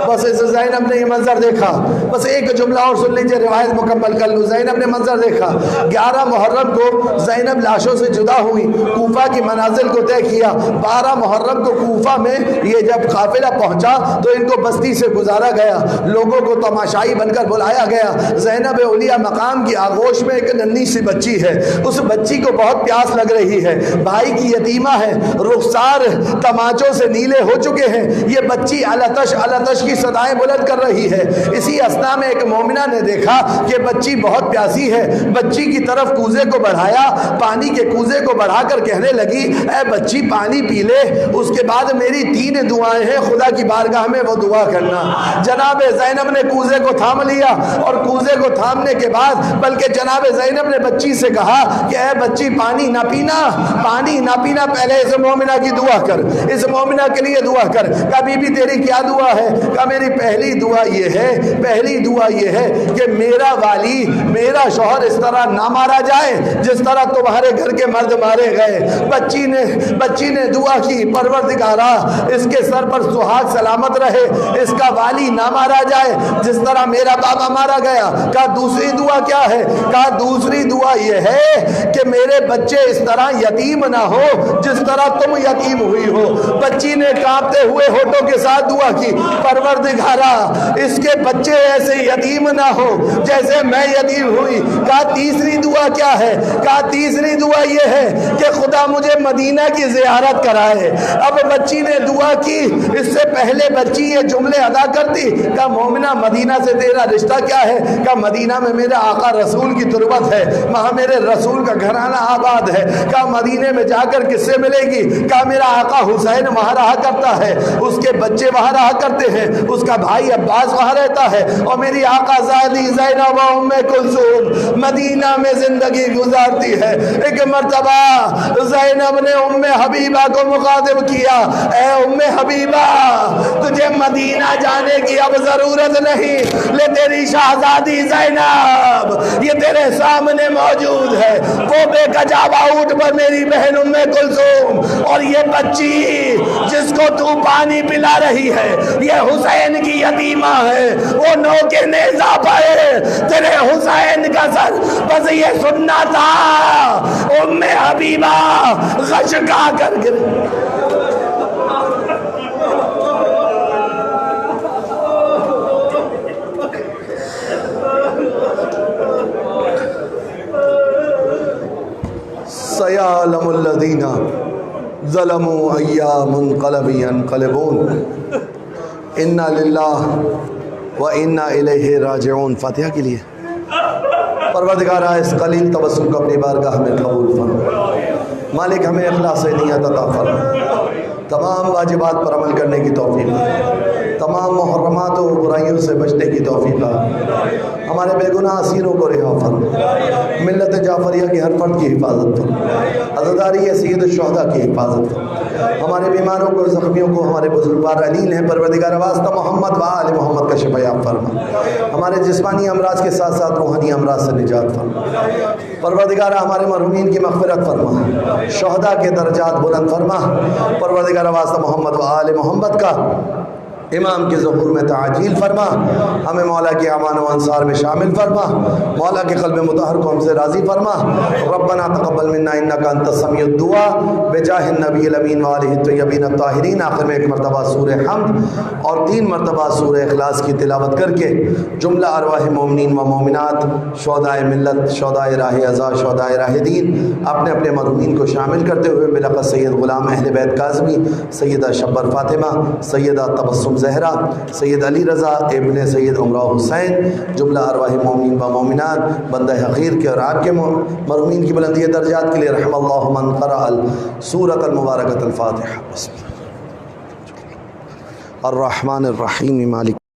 بس اس زینب نے یہ منظر دیکھا، بس ایک جملہ اور سن لیجئے روایت مکمل کر لوں۔ زینب نے منظر دیکھا، 11 محرم کو زینب لاشوں سے جدا ہوئی، کوفہ کی منازل کو طے کیا۔ 12 محرم کو کوفہ میں یہ جب قافلہ پہنچا تو ان کو بستی سے گزارا گیا، لوگوں کو تماشائی بن کر بلایا گیا۔ زینب اولیاء مقام کی آغوش میں ایک ننھی سی بچی ہے، اس بچی کو بہت پیاس لگ رہی ہے، بھائی کی یتیمہ ہے، رخسار تماچوں سے نیلے ہو چکے ہیں، یہ بچی الاتش الاتش کی صدائیں بلند کر رہی ہے۔ اسی اثنا میں ایک مومنہ نے دیکھا کہ بچی بہت پیاسی ہے، بچی کی طرف کوزے کو بڑھایا، پانی کے کوزے کو بڑھا کر کہنے لگی اے بچی پانی پی لے، اس کے بعد میری 3 دعائیں ہیں، خدا کی بارگاہ میں وہ دعا کرنا۔ جناب زینب نے کوزے کو تھام لیا، اور کوزے کو تھامنے کے بعد بلکہ جناب زینب نے بچی سے کہا کہ اے بچی پانی نہ پینا، پانی نہ پینا، پہلے اس مومنہ کی دعا کر، اس مومنہ کے لیے دعا کر۔ کبھی بھی تیری کیا دعا ہے؟ کہ میری پہلی دعا یہ ہے، پہلی دعا یہ ہے کہ میرا والی، میرا شوہر اس طرح نہ مارا جائے جس طرح تمہارے گھر کے مرد مارے گئے۔ بچی نے دعا کی پروردگارا اس کے سر پر سہاگ سلامت رہے، اس کا والی نہ مارا جائے جس طرح میرا بابا مارا گیا۔ کہا دوسری دعا کیا ہے؟ کہا دوسری دعا یہ ہے کہ میرے بچے اس طرح یتیم نہ ہو جس طرح تم یتیم ہوئی ہو۔ بچی نے کانپتے ہوئے ہونٹوں کے ساتھ دعا کی پروردگارا اس کے بچے ایسے یتیم نہ ہو جیسے میں یتیم ہوئی۔ کہا تیسری دعا کیا ہے؟ کہا تیسری دعا یہ ہے کہ خدا مجھے مدینہ کی زیارت کرائے۔ اب بچی نے دعا کی، اس سے پہلے بچی یہ جملے ادا کرتی، کہا مومنہ مدینہ سے تیرا رشتہ کیا ہے؟ کہا مدینہ میں میرے آقا رسول کی تربت ہے، وہاں میرے رسول کا گھرانہ آباد ہے۔ کہا مدینے میں جا کر کس سے ملے گی؟ کہا میرا آقا حسین وہاں رہا کرتا ہے، اس کے بچے وہاں رہا کرتے ہیں، اس کا بھائی عباس وہاں رہتا ہے، اور میری آقا زادی زینب و ام کلثوم مدینہ میں زندگی گزارتی ہے۔ ایک مرتبہ زینب نے ام حبیبہ کو مخاطب کیا، اے ام حبیبہ تجھے مدینہ جانے کی اب ضرورت نہیں، لے تیری شہزادی زینب یہ تیرے سامنے موجود ہے، وہ بے کجاوا اونٹ پر میری بہن ام کلثوم، اور یہ بچی جس کو تو پانی پلا رہی ہے یہ حسین کی یتیمہ ہے، وہ نو کے نیزہ پر تیرے حسین کا سر۔ بس یہ سننا تھا، ام حبیبہ غشقا کر گر سَيَعْلَمُ الَّذِينَ ظَلَمُوا أَيَّ مُنْقَلَبٍ يَنْقَلِبُونَ اِنَّا لِلَّهِ وَإِنَّا إِلَيْهِ راجعون۔ فاتحہ کے لیے پروردگارہ اس قلیل تبسم کو اپنی بارگاہ میں قبول فرما، مالک ہمیں اخلاص نیت عطا فرما، تمام واجبات پر عمل کرنے کی توفیق دے، تمام محرمات و برائیوں سے بچنے کی توفیق دے، ہمارے بے گناہ اسیروں کو رہا فرما، ملت جعفریہ کی ہر فرد کی حفاظت فرما، عزاداری سید الشہداء کی حفاظت فرما، ہمارے بیماروں کو، زخمیوں کو، ہمارے بزرگوار علین ہیں پروردگار واسطہ محمد و آل محمد کا شفا یاب فرما، ہمارے جسمانی امراض کے ساتھ ساتھ روحانی امراض سے نجات فرما، پروردگار ہمارے مرحومین کی مغفرت فرما، شہداء کے درجات بلند فرما، پروردگار واسطہ محمد و آل محمد کا امام کے ظہور میں تعجیل فرما، ہمیں مولا کے امان و انصار میں شامل فرما، مولا کے قلب مطہر کو ہم سے راضی فرما۔ ربنا تقبل منا انک انت السمیع الدعاء بجاہ النبی الامین وآلہ الطیبین الطاہرین۔ آخر میں ایک مرتبہ سورہ حمد اور 3 مرتبہ سورہ اخلاص کی تلاوت کر کے جملہ ارواح مومنین و مومنات، شہدائے ملت، شہدائے راہ ازا، شہدائے راہ دین، اپنے اپنے مرحومین کو شامل کرتے ہوئے بلقب سید غلام اہل بیت کاظمی، سیدہ شبر فاطمہ، سیدہ تبسم زہرا، سید علی رضا ابن سید عمرہ حسین، جملہ ارواح مومنین و مومنات، بندہ حقیر کے اور آپ کے مرحومین کی بلندی درجات کے لیے رحم اللہ من قرأ سورۃ المبارکۃ الفاتحہ۔ الرحمن الرحیم مالک